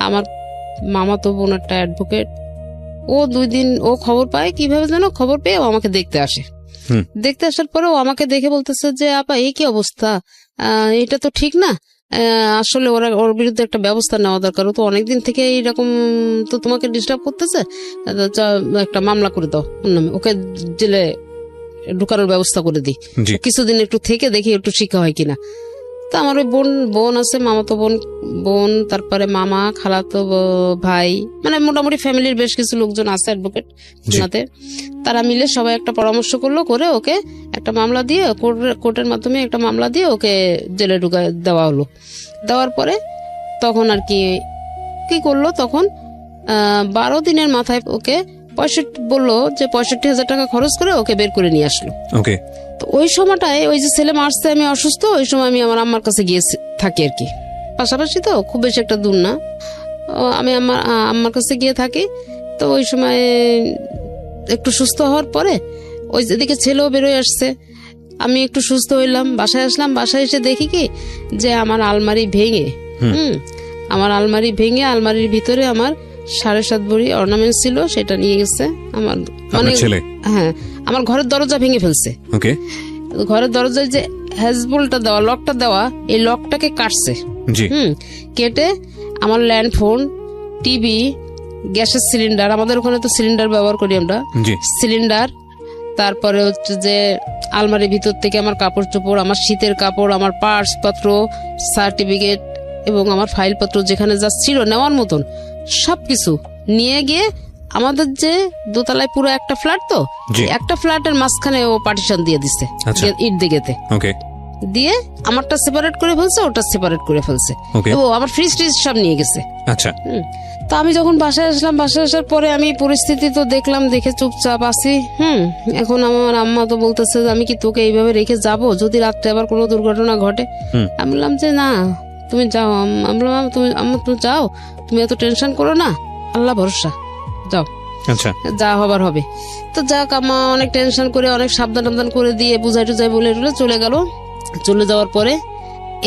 আমার মামা তো বোন একটা অ্যাডভোকেট, ও 2 দিন ও খবর পায়, কিভাবে যেন খবর পেয়ে ও আমাকে দেখতে আসে। দেখতে আসার পরে ও আমাকে দেখে বলতেছে যে আপা এই কি অবস্থা, এটা তো ঠিক না, আসলে ওর বিরুদ্ধে একটা ব্যবস্থা নেওয়া দরকার, ও তো অনেকদিন থেকে এইরকম তো তোমাকে ডিস্টার্ব করতেছে, একটা মামলা করে দাও ওর নামে, ওকে জেলে ঢুকানোর ব্যবস্থা করে দিই, কিছুদিন একটু থেকে দেখি একটু শিক্ষা হয় কিনা। তো আমার ওই বোন আছে, মামাতো বোন, তারপরে মামা, খালাতো ভাই, মানে মোটামুটি ফ্যামিলির বেশ কিছু লোকজন আছে অ্যাডভোকেট খুলনাতে। তারা মিলে সবাই একটা পরামর্শ করলো, করে ওকে একটা মামলা দিয়ে, কোর্টের মাধ্যমে একটা মামলা দিয়ে ওকে জেলে ঢুকা দেওয়া হলো। দেওয়ার পরে তখন আর কি করলো, তখন 12 দিনের মাথায় ওকে বললো যে 65,000 টাকা খরচ করে ওকে বের করে নিয়ে আসলো। ওকে। তো ওই সময়টায় ওই যে ছেলে মারছে, আমি অসুস্থ, ওই সময় আমি আমার আম্মার কাছে গিয়ে থাকি আর কি, পাশাপাশি তো খুব বেশি একটা দূর না, আমি আমার আম্মার কাছে গিয়ে থাকি। তো ওই সময় একটু সুস্থ হওয়ার পরে ওই যেদিকে ছেলেও বেরোয় আসছে, আমি একটু সুস্থ হইলাম, বাসায় আসলাম। বাসায় এসে দেখি কি যে আমার আলমারি ভেঙে আলমারির ভিতরে আমার 7.5 ভরি অর্নামেন্ট ছিল, সেটা নিয়ে গেছে আমার, মানে হ্যাঁ আমার ঘরের দরজা ভেঙে ফেলছে। ঘরের দরজায় যে হ্যাজবোল্টটা দেওয়া, লকটা দেওয়া, এই লকটাকে কাটছে। কেটে আমার ল্যান্ড ফোন, টিভি, গ্যাসের সিলিন্ডার, আমাদের ওখানে তো সিলিন্ডার ব্যবহার করি আমরা, সিলিন্ডার, তারপরে হচ্ছে যে আলমারির ভিতর থেকে আমার কাপড় চোপড়, আমার শীতের কাপড়, আমার পার্স পত্র, সার্টিফিকেট এবং আমার ফাইল পত্র যেখানে যা ছিল নেওয়ার মতন সবকিছু নিয়ে গিয়ে আমাদের যে দোতলায় পুরো একটা ফ্ল্যাট, তো একটা ফ্ল্যাটের মাঝখানে ও পার্টিশন দিয়ে দিচ্ছে ইট দিকেতে, দিয়ে আমারটা সেপারেট করে ফেলছে, ওটা সেপারেট করে ফেলছে, ও আমার ফ্রিজ ট্রিজ সব নিয়ে গেছে। আচ্ছা। তো আমি যখন বাসায় আসলাম, বাসায় আসার পরে আমি পরিস্থিতি তো দেখলাম, দেখে চুপচাপ আছি। এখন আমার আম্মা তো বলতেছে যে আমি কি তোকে এইভাবে রেখে যাব, যদি রাত্রে আবার কোনো দুর্ঘটনা ঘটে। আমি বললাম যে না তুমি যাও, আমি বললাম তুমি যাও, তুমি এত টেনশন করো না, আল্লাহ ভরসা, যাও, যা হবার হবে। তো যাক, আম্মা অনেক টেনশন করে, অনেক সাবধান করে দিয়ে বুঝাই টুজাই বলে চলে গেল। চলে যাওয়ার পরে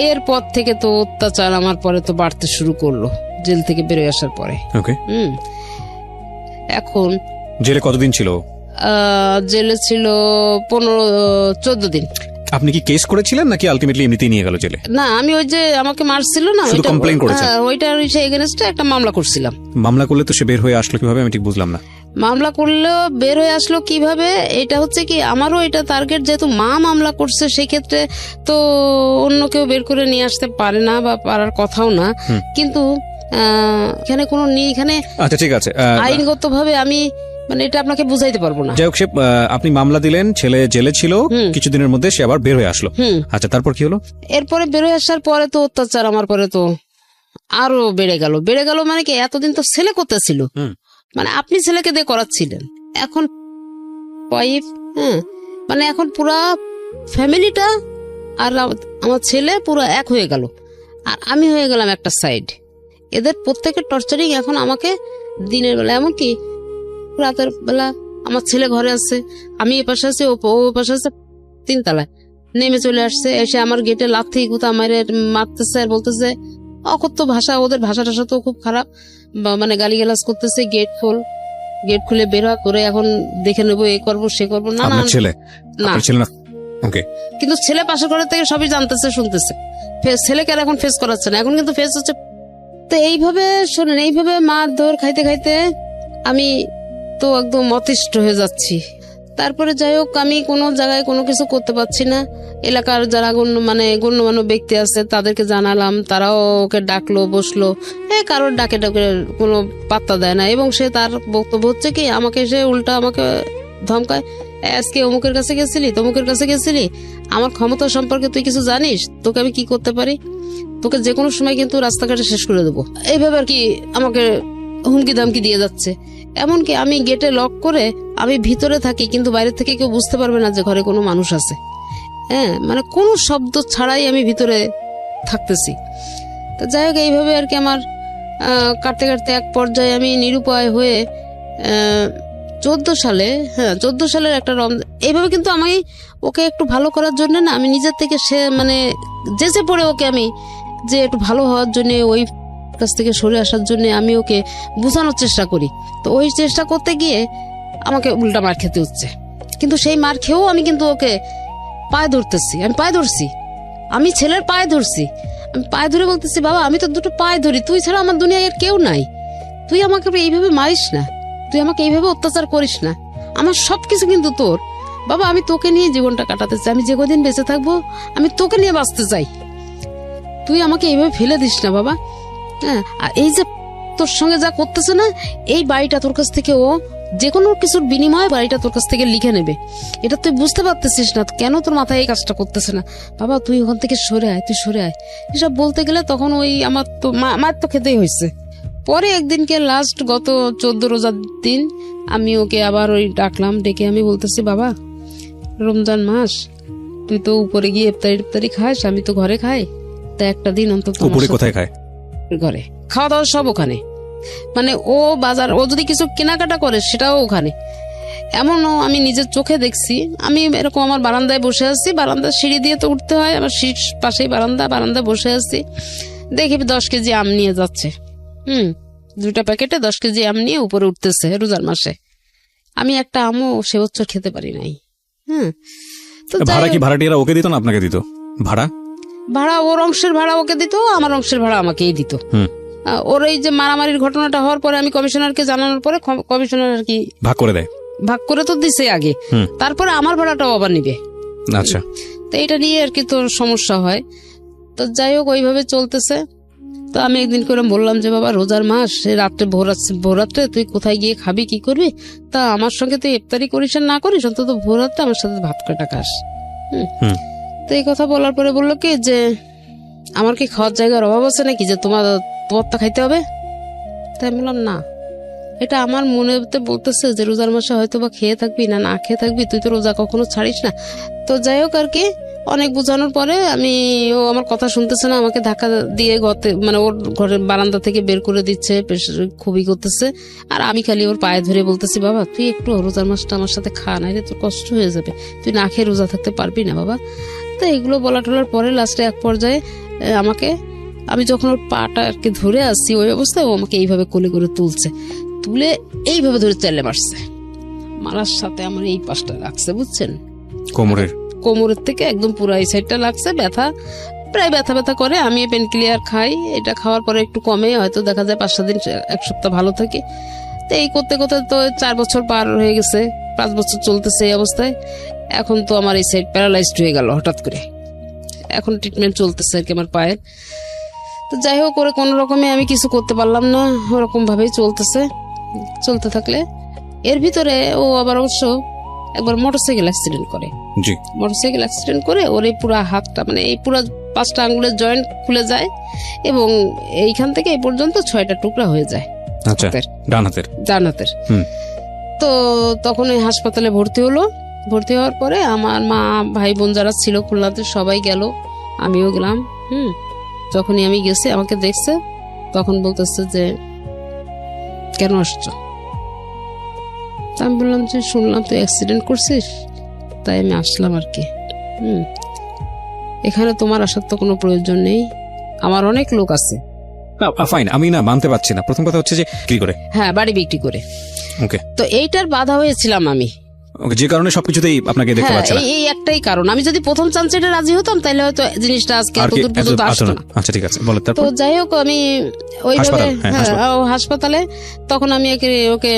এরপর থেকে তো অত্যাচার আমার পরে তো বাড়তে শুরু করলো, জেল থেকে বেরোয় আসার পরে। এখন জেলে কতদিন ছিল? জেলে ছিল 14 দিন। আপনি কি কেস করেছিলেন নাকি আলটিমেটলি এমনিতেই নিয়ে গেল জেলে? না, আমি ওই যে আমাকে মারছিল না, শুধু কমপ্লেইন করেছেন? ওইটার এগেইনস্টে একটা মামলা করছিলাম। মামলা করলে তো সে বের হয়ে আসলো কিভাবে, আমি ঠিক বুঝলাম না। মামলা করলেও বের হয়ে আসলো কিভাবে, এটা হচ্ছে কি আমারও এটা টার্গেট, যেহেতু মা মামলা করছে সেক্ষেত্রে তো অন্য কেউ বের করে নিয়ে আসতে পারে না বা পারার কথাও না, কিন্তু এখানে কোনো এখানে আচ্ছা ঠিক আছে, আইনগত ভাবে আমি মানে এটা আপনাকে বুঝাইতে পারবো না। যাই হোক, সে আপনি মামলা দিলেন, ছেলে জেলে ছিল, কিছুদিনের মধ্যে সে আবার বের হয়ে আসলো। আচ্ছা, তারপর কি হলো? এরপরে বের হয়ে আসার পরে তো অত্যাচার আমার পরে তো আরো বেড়ে গেল। মানে কি এতদিন তো ছেলে করতেছিল, মানে আপনি ছেলেকে দিয়ে করাচ্ছিলেন, এখন ওয়াইফ, মানে এখন পুরা ফ্যামিলিটা আর আমার ছেলে পুরো এক হয়ে গেল, আর আমি হয়ে গেলাম একটা সাইড। এদের প্রত্যেকের টর্চারিং এখন আমাকে দিনের বেলা, এমনকি রাতের বেলা আমার ছেলে ঘরে আছে, আমি এ পাশে আছি, ও পাশে আছে, 3 তলায় নেমে চলে আসছে, এসে আমার গেটে লাথি গুতা মারে মারতেছে আর বলতেছে অকথ্য ভাষা, ওদের ভাষা টাষা তো খুব খারাপ, মানে গালিগালাজ করতেছে, গেট খুলে বের করে এখন দেখে নেবো, এ করবো সে করবো। না কিন্তু ছেলে পাশের ঘরের থেকে সবই জানতেছে, শুনতেছে, ছেলেকে আর এখন ফেস করাচ্ছে না, এখন কিন্তু ফেস হচ্ছে। তো এইভাবে শোনেন, এইভাবে মারধর খাইতে খাইতে আমি তো একদম অতিষ্ঠ হয়ে যাচ্ছি। তারপরে যাই হোক, আমি কোনো জায়গায় কোনো কিছু করতে পারছি না। এলাকার যারা গণ্যমান্য ব্যক্তি আছে তাদেরকে জানালাম, তারাও ওকে ডাকলো, বসলো, কারোর ডাকে কোনো পাত্তা দেয় না, এবং সে তার বক্তব্য হচ্ছে কি আমাকে সে উল্টা আমাকে ধমকায়, আজকে অমুকের কাছে গেছিলি, তমুকের কাছে গেছিলি, আমার ক্ষমতা সম্পর্কে তুই কিছু জানিস, তোকে আমি কি করতে পারি, তোকে যে কোনো সময় কিন্তু রাস্তাঘাটে শেষ করে দেবো, এইভাবে আর কি আমাকে হুমকি ধামকি দিয়ে যাচ্ছে। এমনকি আমি গেটে লক করে আমি ভিতরে থাকি, কিন্তু বাইরে থেকে কেউ বুঝতে পারবে না যে ঘরে কোনো মানুষ আছে, মানে কোনো শব্দ ছাড়াই আমি ভিতরে থাকতেছি। তো যাই হোক, এইভাবে আর কি আমার কাটতে কাটতে এক পর্যায়ে আমি নিরুপায় হয়ে 14 সালে, হ্যাঁ 14 সালের একটা রমজান এইভাবে কিন্তু আমি ওকে একটু ভালো করার জন্য না, আমি নিজের থেকে সে মানে যে পড়ে ওকে আমি যে একটু ভালো হওয়ার জন্য ওই কাছ থেকে সরে আসার জন্য আমি ওকে বোঝানোর চেষ্টা করি। তো ওই চেষ্টা করতে গিয়ে আমাকে উল্টা মার খেতে হচ্ছে। কিন্তু সেই মার খেয়েও আমি কিন্তু ওকে পায়ে ধরতেছি, আমি পায়ে ধরছি, আমি ছেলের পায়ে ধরছি, আমি পায়ে ধরে বলতেছি বাবা আমি তো দুটো পায়ে ধরি, তুই ছাড়া আমার দুনিয়ায় আর কেউ নাই, তুই আমাকে এইভাবে মারিস না, তুই আমাকে এইভাবে অত্যাচার করিস না, আমার সবকিছু কিন্তু তোর বাবা, আমি তোকে নিয়ে জীবনটা কাটাতে চাই, আমি যে কদিন বেঁচে থাকবো আমি তোকে নিয়ে বাঁচতে চাই, তুই আমাকে এইভাবে ফেলে দিস না বাবা। হ্যাঁ, আর এই যে তোর সঙ্গে যা করতেছে না, এই বাড়িটা তোর কাছ থেকে ও যে কোনো কিছুর বিনিময়ে বাড়িটা তোর কাছ থেকে লিখে নেবে, এটা তুই বুঝতে পারতেছিস না, কেন তোর মাথায় এই কাজটা করতেছে না, বাবা তুই ওখান থেকে সরে আয়, তুই সরে আয়। এসব বলতে গেলে তখন ওই আমার তো মার তো খেতেই হয়েছে। পরে একদিনকে লাস্ট গত 14 রোজার দিন আমি ওকে আবার ওই ডাকলাম, ডেকে আমি বলতেছি বাবা রমজান মাস, তুই তো উপরে গিয়ে ইফতারি খাস, আমি তো ঘরে খাই, তা একটা দিন অন্তত উপরে কোথায় খায়? ঘরে খাওয়া দাওয়া সব ওখানে, মানে ও বাজার, ও যদি কিছু কেনাকাটা করে সেটাও ওখানে। এমনও আমি নিজের চোখে দেখছি, আমি এরকম আমার বারান্দায় বসে আছি, বারান্দার সিঁড়ি দিয়ে তো উঠতে হয়, আমার সিঁড়ির পাশেই বারান্দায় বসে আছি, দেখি 10 কেজি আম নিয়ে যাচ্ছে, 2টা প্যাকেটে 10 কেজি আম নিয়ে উপরে উঠতেছে রোজার মাসে। আমি একটা আমও সে বছর খেতে পারি নাই। তো ভাড়া কি ভাড়াটিয়ারা ওকে দিত না আপনাকে দিত? ভাড়া ওর অংশের ভাড়া ওকে দিত, আমার অংশের ভাড়া আমাকেই দিত। ওর এই যে মারামারির ঘটনাটা হওয়ার পরে আমি কমিশনারকে জানানোর পরে কমিশনার আর কি ভাগ করে দেয়, ভাগ করে তো দিছে আগে, তারপরে আমার ভাড়াটাও আবার নিবে। আচ্ছা, তো এটা নিয়ে আর কি তোর সমস্যা হয়। তো যাই হোক ওইভাবে চলতেছে। তো আমি একদিন করে বললাম যে বাবা রোজার মাস, রাত্রে ভোররাত্রে তুই কোথায় গিয়ে খাবি কি করবি, তা আমার সঙ্গে তুই ইফতারি করিস আর না করিস, অন্তত ভোররাত্রে আমার সাথে ভাত কাটা খাস। তো এই কথা বলার পরে বললো কি যে আমার কি খাওয়ার জায়গার অভাব আছে নাকি যে তোমার তা খাইতে হবে? তাই আমি বললাম না, এটা আমার মনে বলতেছে যে রোজার মাসে হয়তো বা খেয়ে থাকবি না খেয়ে থাকবি, তুই তো রোজা কখনো ছাড়িস না। তো যাই হোক আর কি অনেক বোঝানোর পরে ও আমার কথা শুনতেছে না, আমাকে ধাক্কা দিয়ে মানে ওর ঘরের বারান্দা থেকে বের করে দিচ্ছে, খুবই করতেছে। আর আমি খালি ওর পায়ে ধরে বলতেছি বাবা তুই একটু রোজার মাসটা আমার সাথে খা, না রে তোর কষ্ট হয়ে যাবে, তুই না খেয়ে রোজা থাকতে পারবি না বাবা। তো এগুলো বলা টলার পরে লাস্টে এক পর্যায়ে আমি যখন ওর পাটা আর কি ধরে আসছি ওই অবস্থায় ও আমাকে এইভাবে কোলে করে তুলে এইভাবে ধরে চেলে মারছে, মারার সাথে আমার এই পাশটা লাগছে বুঝছেন, কোমরের থেকে একদম পুরো এই সাইডটা লাগছে, প্রায় ব্যথা করে। আমি পেন ক্লিয়ার খাই, এটা খাওয়ার পরে একটু কমে, হয়তো দেখা যায় 5-7 দিন 1 সপ্তাহ ভালো থাকে। তো এই করতে করতে তো 4 বছর পার হয়ে গেছে, 5 বছর চলতেছে এই অবস্থায়। এখন তো আমার এই সাইড প্যারালাইজড হয়ে গেল হঠাৎ করে, এখন ট্রিটমেন্ট চলতেছে আর কি আমার পায়ের। তো যাই হোক করে কোনো রকমে আমি কিছু করতে পারলাম না, ওরকম ভাবেই চলতে থাকলে এর ভিতরে ও আবার অবশ্য একবার মোটরসাইকেল অ্যাক্সিডেন্ট করে ওর এই পুরো হাতটা, মানে এই পুরো 5টা আঙ্গুলের জয়েন্ট খুলে যায় এবং এইখান থেকে এই পর্যন্ত 6টা টুকরা হয়ে যায় ডান হাতের। তো তখন ওই হাসপাতালে ভর্তি হওয়ার পরে আমার মা ভাই বোন যারা ছিল খুলনাতে সবাই গেল, আমিও গেলাম। যখনই আমি গেছি আমাকে দেখছে, তখন বলতেছে যে কেন আসছো? আমি বললাম যে শুনলাম তুই অ্যাক্সিডেন্ট করছিস, তাই আমি আসলাম আর কি। এখানে তোমার আসার তো কোনো প্রয়োজন নেই, আমার অনেক লোক আছে। ফাইন, আমি না মানতে পারছি না। প্রথম কথা হচ্ছে যে কি করে, হ্যাঁ বাড়ি বিক্রি করে। ওকে, তো এইটার বাধা হয়েছিলাম আমি, যে কারণে সবকিছুতেই আপনাকে দেখতে পাচ্ছি না। এই একটাই কারণ, আমি যদি প্রথম চান্সে এটা রাজি হতাম তাহলে হয়তো জিনিসটা আজকে এত দূর পর্যন্ত আসতো না। আচ্ছা ঠিক আছে, বলো তারপর। তো যাই হোক আমি ওইভাবে হাসপাতালে তখন আমি ওকে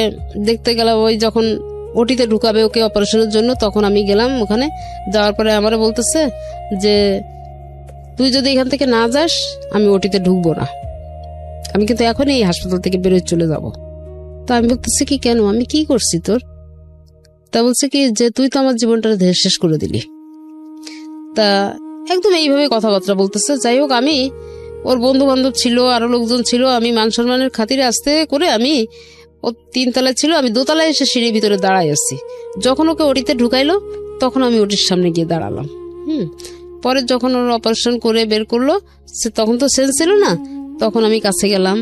দেখতে গেলাম, ওই যখন ওটিতে ঢুকাবে ওকে অপারেশনের জন্য, তখন আমি গেলাম ওখানে। যাওয়ার পরে আমারে বলতেছে যে তুই যদি এখান থেকে না যাস আমি ওটিতে ঢুকবো না, আমি কিন্তু এখনই এই হাসপাতাল থেকে বেরোয় চলে যাব। তো আমি বলতেছি কি কেন, আমি কি করছি তোর? তা বলছে কি যে তুই তো আমার জীবনটা শেষ করে দিলি। তা একদম এইভাবে কথাবার্তা বলতেছে। যাই হোক আমি, ওর বন্ধু বান্ধব ছিল, আরো লোকজন ছিল, আমি মান সম্মানের খাতিরে আস্তে করে ও 3 তলায় ছিল, আমি 2 তলায় এসে সিঁড়ির ভিতরে দাঁড়াই আসছি। যখন ওকে ওটিতে ঢুকাইলো তখন আমি ওটির সামনে গিয়ে দাঁড়ালাম। পরে যখন ওর অপারেশন করে বের করলো, তখন তো সেন্স ছিল না, তখন আমি কাছে গেলাম,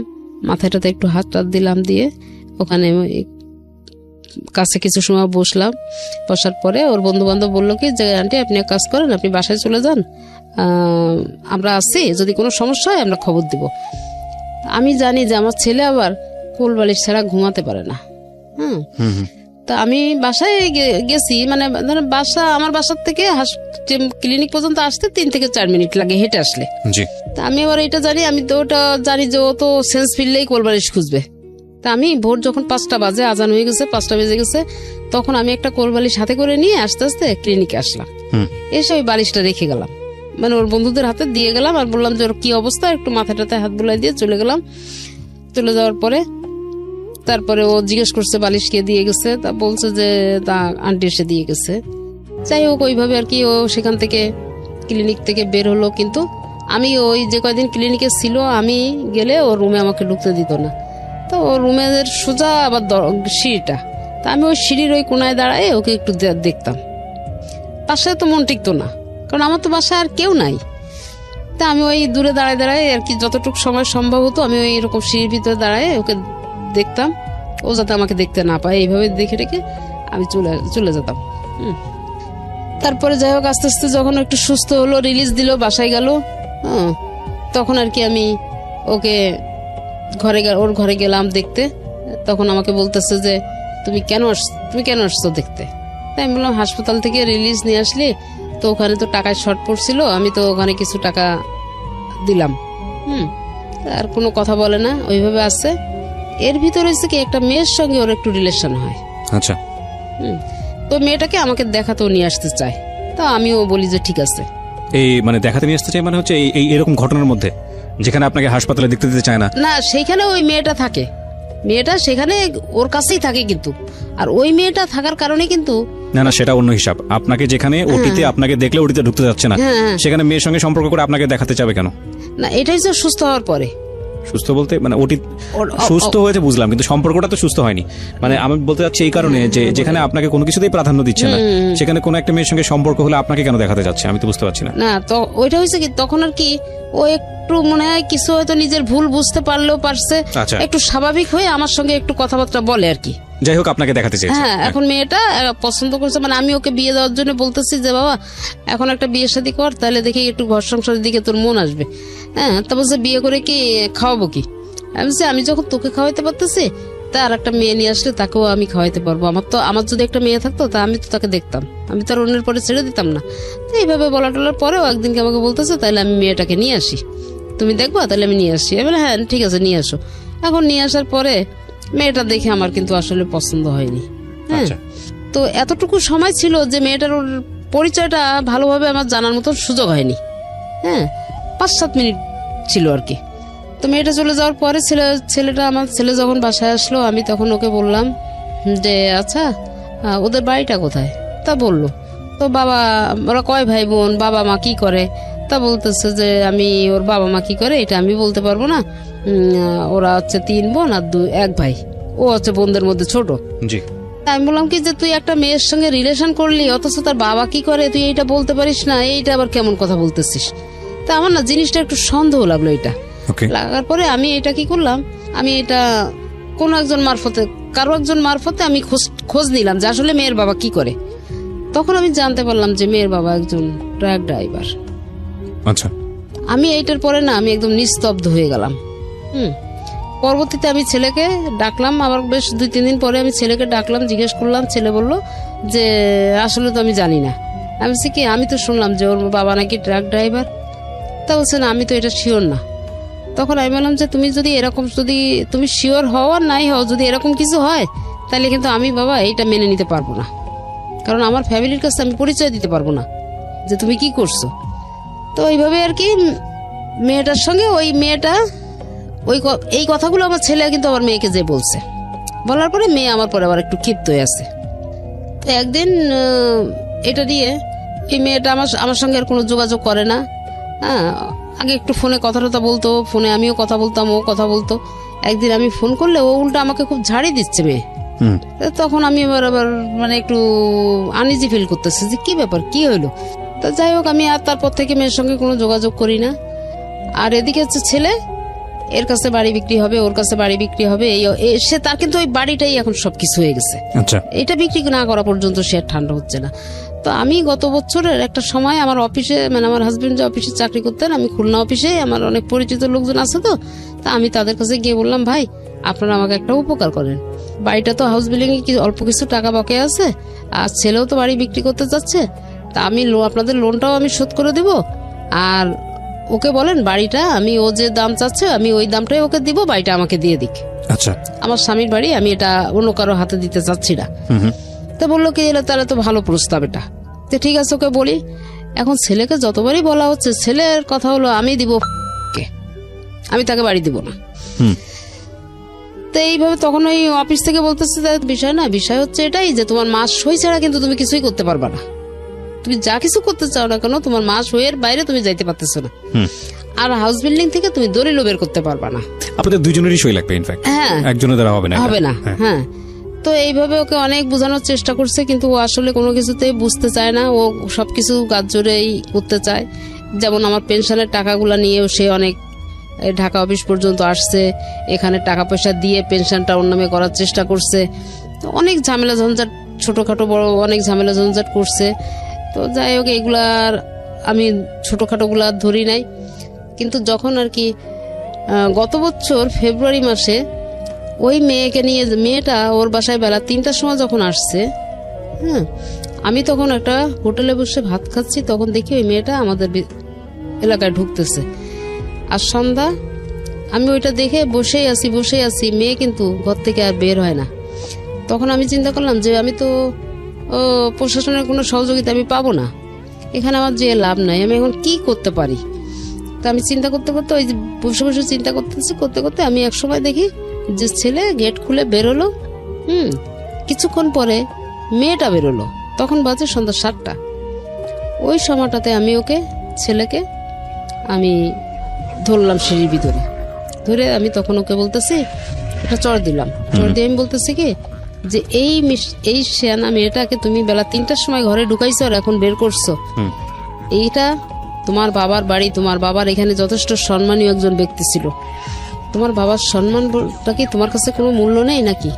মাথাটাতে একটু হাত টাত দিলাম, দিয়ে ওখানে কাছে কিছু সময় বসলাম। বসার পরে ওর বন্ধু বান্ধব বললো কি যে আন্টি আপনি এক কাজ করেন, আপনি বাসায় চলে যান, আমরা আছি, যদি কোনো সমস্যা হয় আমরা খবর দিব। আমি জানি যে আমার ছেলে আবার কোল বালিশ ছাড়া ঘুমাতে পারে না। তা আমি বাসায় গেছি, মানে ধরেন আমার বাসার থেকে ক্লিনিক পর্যন্ত আসতে 3 থেকে 4 মিনিট লাগে হেঁটে আসলে। তা আমি আবার এটা জানি, আমি তো ওটা জানি যে ও তো সেন্স ফিরলেই কোল বালিশ খুঁজবে। তা আমি ভোর যখন 5টা বাজে, আজান হয়ে গেছে, 5টা বেজে গেছে, তখন আমি একটা কোল বালিশ হাতে করে নিয়ে আস্তে আস্তে ক্লিনিকে আসলাম। এসে ওই বালিশটা রেখে গেলাম, মানে ওর বন্ধুদের হাতে দিয়ে গেলাম আর বললাম যে ওর কি অবস্থা, একটু মাথাটাতে হাত বুলাই দিয়ে চলে গেলাম। চলে যাওয়ার পরে তারপরে ও জিজ্ঞেস করছে বালিশ কে দিয়ে গেছে, তা বলছে যে তা আন্টি এসে দিয়ে গেছে। যাই হোক ওইভাবে আর কি ও সেখান থেকে ক্লিনিক থেকে বের হলো। কিন্তু আমি ওই যে কয়দিন ক্লিনিকে ছিল, আমি গেলে ও রুমে আমাকে ঢুকতে দিত না। তো ও রুমের সোজা আবার সিঁড়িটা, তা আমি ওই সিঁড়ির ওই কোনায় দাঁড়ায় ওকে একটু দেখতাম। বাসায় তো মন টিকতো না, কারণ আমার তো বাসায় আর কেউ নাই। তা আমি ওই দূরে দাঁড়ায় দাঁড়ায় আর কি যতটুকু সময় সম্ভব হতো আমি ওই এরকম সিঁড়ির ভিতরে দাঁড়ায় ওকে দেখতাম, ও যাতে আমাকে দেখতে না পায়, এইভাবে দেখে রেখে আমি চলে যেতাম। তারপরে যাই হোক আস্তে আস্তে যখন একটু সুস্থ হলো, রিলিজ দিল, বাসায় গেল, তখন আর কি আমি ওকে ওর ঘরে গেলাম দেখতে। তখন আমাকে বলতেছে যে তুমি কেন আসছো দেখতে। তাই আমি বললাম হাসপাতাল থেকে রিলিজ নিয়ে আসলি তো ওখানে তো টাকায় শর্ট পড়ছিল, আমি তো ওখানে কিছু টাকা দিলাম। আর কোনো কথা বলে না, ওইভাবে আসছে। এর ভিতরে হচ্ছে কি একটা মেয়ের সঙ্গে ওর একটু রিলেশন হয়। আচ্ছা। তো মেয়েটাকে আমাকে দেখাতেও নিয়ে আসতে চায়, তা আমিও বলি যে ঠিক আছে। এই মানে দেখাতে নিয়ে আসতে চাই মানে হচ্ছে এই এরকম ঘটনার মধ্যে যেখানে আপনাকে হাসপাতালে দেখতে দিতে চায় না? না, সেইখানে ওই মেয়েটা থাকে, মেয়েটা সেখানে ওর কাছেই থাকে, কিন্তু আর ওই মেয়েটা থাকার কারণে কিন্তু না সেটা অন্য হিসাব। আপনাকে যেখানে ওটিতে আপনাকে দেখলে ওটিতে ঢুকতে যাচ্ছে না, সেখানে মেয়ের সঙ্গে সম্পর্ক করে আপনাকে দেখাতে চাবে কেন? না, এটাই তো সুস্থ হওয়ার পরে। সুস্থ বলতে মানে ওটি সুস্থ হয়েছে বুঝলাম, কিন্তু সম্পর্কটা তো সুস্থ হয়নি। মানে আমি বলতে চাচ্ছি এই কারণে যে যেখানে আপনাকে কোনো কিছুতেই প্রাধান্য দিচ্ছে না, সেখানে কোনো একটা মেয়ের সঙ্গে সম্পর্ক হলে আপনাকে কেন দেখাতে যাচ্ছে, আমি তো বুঝতে পারছি না। না, তো ওইটা হয়েছে কি তখন আর কি ও একটু মনে হয় কিছু হয়তো নিজের ভুল বুঝতে পারছে, একটু স্বাভাবিক হয়ে আমার সঙ্গে একটু কথাবার্তা বলে আর কি। যাই হোক আপনাকে দেখাতে চাইছে। হ্যাঁ, এখন মেয়েটা পছন্দ করছে, মানে আমি ওকে বিয়ে দেওয়ার জন্য বলতেছি যে বাবা এখন একটা বিয়ে শাদী কর, তাহলে দেখি একটু ঘর সংসারের দিকে তোর মন আসবে। হ্যাঁ, তা বলছে বিয়ে করে কি খাওয়াবো কি? আমি যখন তোকে খাওয়াইতে পারতেছি, তা আর একটা মেয়ে নিয়ে আসলে তাকেও আমি খাওয়াইতে পারবো। আমার যদি একটা মেয়ে থাকতো তা আমি তো তাকে দেখতাম, আমি তার অন্যের পরে ছেড়ে দিতাম না। তো এইভাবে বলা টলার পরেও একদিনকে আমাকে বলতেছে তাহলে আমি মেয়েটাকে নিয়ে আসি, তুমি দেখবো? তাহলে আমি নিয়ে আসি। আমি বলে হ্যাঁ ঠিক আছে নিয়ে আসো। এখন নিয়ে আসার পরে মেয়েটা দেখে আমার কিন্তু আসলে পছন্দ হয়নি। হ্যাঁ, তো এতটুকু সময় ছিল যে মেয়েটার ওর পরিচয়টা ভালোভাবে আমার জানার মতন সুযোগ হয়নি। হ্যাঁ, 5-7 মিনিট ছিল আর কি। তো মেয়েটা চলে যাওয়ার পরে আমার ছেলে যখন বাসায় আসলো, আমি তখন ওকে বললাম যে আচ্ছা ওদের বাড়িটা কোথায়? তা বললো তো বাবা, ওরা কয় ভাই বোন, বাবা মা কি করে? তা বলতেছে যে আমি ওর বাবা মা কি করে এটা আমি বলতে পারবো না, ওরা হচ্ছে 3 বোন আর 1 ভাই, ও হচ্ছে বোনদের মধ্যে ছোট। জি। আমি বললাম কি যে তুই একটা মেয়ের সঙ্গে রিলেশন করলি, অথচ তার বাবা কি করে তুই এইটা বলতে পারিস না, এইটা আবার কেমন কথা বলতেছিস? তা আমার না জিনিসটা একটু সন্দেহ লাগলো। এটা লাগার পরে আমি এটা কি করলাম, আমি এটা কারো একজন মারফতে আমি খোঁজ নিলাম যে আসলে মেয়ের বাবা কি করে। তখন আমি জানতে পারলাম যে মেয়ের বাবা একজন ট্রাক ড্রাইভার। আচ্ছা। আমি এইটার পরে না আমি একদম নিস্তব্ধ হয়ে গেলাম। পরবর্তীতে আমি ছেলেকে ডাকলাম, আবার বেশ 2-3 দিন পরে আমি ছেলেকে ডাকলাম, জিজ্ঞেস করলাম। ছেলে বলল যে আসলে তো আমি জানি না। আমি বলছি কি আমি তো শুনলাম যে ওর বাবা নাকি ট্রাক ড্রাইভার। তা বলছে না আমি তো এটা শিওর না। তখন আমি বললাম যে তুমি যদি তুমি শিওর হও আর নাই হও, যদি এরকম কিছু হয় তাহলে কিন্তু আমি বাবা এইটা মেনে নিতে পারবো না, কারণ আমার ফ্যামিলির কাছে আমি পরিচয় দিতে পারবো না যে তুমি কি করছো। তো এইভাবে আর কি মেয়েটার সঙ্গে ওই মেয়েটা এই কথাগুলো আমার ছেলে কিন্তু আমার মেয়েকে যে বলছে, বলার পরে মেয়ে আমার পরে আবার একটু ক্ষিপ্ত হয়ে আছে। তো একদিন এটা দিয়ে এই মেয়েটা আমার সঙ্গে আর কোনো যোগাযোগ করে না। হ্যাঁ, আগে একটু ফোনে কথা বলতো, ফোনে আমিও কথা বলতাম, ও কথা বলতো। একদিন আমি ফোন করলে ও উল্টা আমাকে খুব ঝাড়ি দিচ্ছে মেয়ে। তখন আমি আবার মানে একটু আনইজি ফিল করতেছি যে কি ব্যাপার, কি হইলো। তো যাই হোক আমি আর তারপর থেকে মেয়ের সঙ্গে কোনো যোগাযোগ করি না। আর এদিকে হচ্ছে এর কাছে বাড়ি বিক্রি হবে, ওর কাছে বাড়ি বিক্রি হবে, সে তার কিন্তু ওই বাড়িটাই এখন সবকিছু হয়ে গেছে। আচ্ছা, এটা বিক্রি না করা পর্যন্ত সে আর ঠান্ডা হচ্ছে না। তো আমি গত বছরের একটা সময় আমার অফিসে, মানে আমার হাজবেন্ড যে অফিসে চাকরি করতেন, আমি খুলনা অফিসে, আমার অনেক পরিচিত লোকজন আছে, তো তা আমি তাদের কাছে গিয়ে বললাম, ভাই আপনারা আমাকে একটা উপকার করেন, বাড়িটা তো হাউস বিল্ডিং এ অল্প কিছু টাকা বাকি আছে, আর ছেলেও তো বাড়ি বিক্রি করতে যাচ্ছে, তা আমি আপনাদের লোনটাও আমি শোধ করে দেব, আর ওকে বলেন বাড়িটা আমি, ও যে দাম চাচ্ছে আমি ওই দামটাই ওকে দিব, বাড়িটা আমাকে দিয়ে দিক। আচ্ছা, আমার স্বামীর বাড়ি, আমি এটা অন্য কারো হাতে দিতে চাচ্ছি না। তা বললো কি, তাহলে তো ভালো প্রস্তাব এটা, তো ঠিক আছে ওকে বলি। এখন ছেলেকে যতবারই বলা হচ্ছে, ছেলের কথা হলো আমি দিব কে, আমি তাকে বাড়ি দিব না। তো এইভাবে তখন ওই অফিস থেকে বলতেছে, বিষয় না, বিষয় হচ্ছে এটাই যে তোমার মাস সই ছাড়া কিন্তু তুমি কিছুই করতে পারবা না, তুমি যা কিছু করতে চাও না কেন তোমার মাস সইয়ের বাইরে তুমি যাইতে পারতেছো না, আর হাউস বিল্ডিং থেকে তুমি দলিলও বের করতে পারবা না। আপনাদের দুজনেরই সই লাগবে, ইনফ্যাক্ট হ্যাঁ, একজনের দ্বারা হবে না, হবে না। হ্যাঁ, তো এইভাবে ওকে অনেক বোঝানোর চেষ্টা করছে, কিন্তু ও আসলে কোনো কিছুতেই বুঝতে চায় না, ও সবকিছু গাছ জোরেই করতে চায়। যেমন আমার পেনশনের টাকাগুলা নিয়েও সে অনেক ঢাকা অফিস পর্যন্ত আসছে, এখানে টাকা পয়সা দিয়ে পেনশনটা ওর নামে করার চেষ্টা করছে, তো অনেক ঝামেলা ঝঞ্ঝাট, ছোটখাটো বড় অনেক ঝামেলা ঝঞ্ঝাট করছে। তো যাই হোক, এগুলার আমি ছোটখাটো গুলা ধরি নাই, কিন্তু যখন আর কি গত বছর ফেব্রুয়ারি মাসে ওই মেয়েকে নিয়ে, মেয়েটা ওর বাসায় বেলা 3টার সময় যখন আসছে, হ্যাঁ, আমি তখন একটা হোটেলে বসে ভাত খাচ্ছি, তখন দেখি ওই মেয়েটা আমাদের এলাকায় ঢুকতেছে। আর সন্ধ্যা, আমি ওইটা দেখে বসেই আছি, মেয়ে কিন্তু ঘর থেকে আর বের হয় না। তখন আমি চিন্তা করলাম যে আমি তো প্রশাসনের কোনো সহযোগিতা আমি পাবো না, এখানে আমার যে লাভ নাই, আমি এখন কি করতে পারি। তা আমি চিন্তা করতে করতে, ওই যে বসে চিন্তা করতে আমি এক সময় দেখি যে ছেলে গেট খুলে বেরোলো, কিছুক্ষণ পরে মেয়েটা বেরোলো, তখন বাজে সন্ধ্যা 7টা। ওই সময়টাতে আমি ছেলেকে আমি ধরলাম সিঁড়ির ভিতরে, ধরে আমি তখন ওকে বলতেছি, একটা চড় দিলাম, চড় দিয়ে আমি বলতেছি কি যে এই শেয়ানা মেয়েটাকে তুমি বেলা 3টার সময় ঘরে ঢুকাইছো আর এখন বের করছো, এইটা তোমার বাবার বাড়ি, তোমার বাবার এখানে যথেষ্ট সম্মানীয় একজন ব্যক্তি ছিল, তোমার বাবার সম্মানটা কি তোমার কাছে কোনো মূল্য নেই নাকি?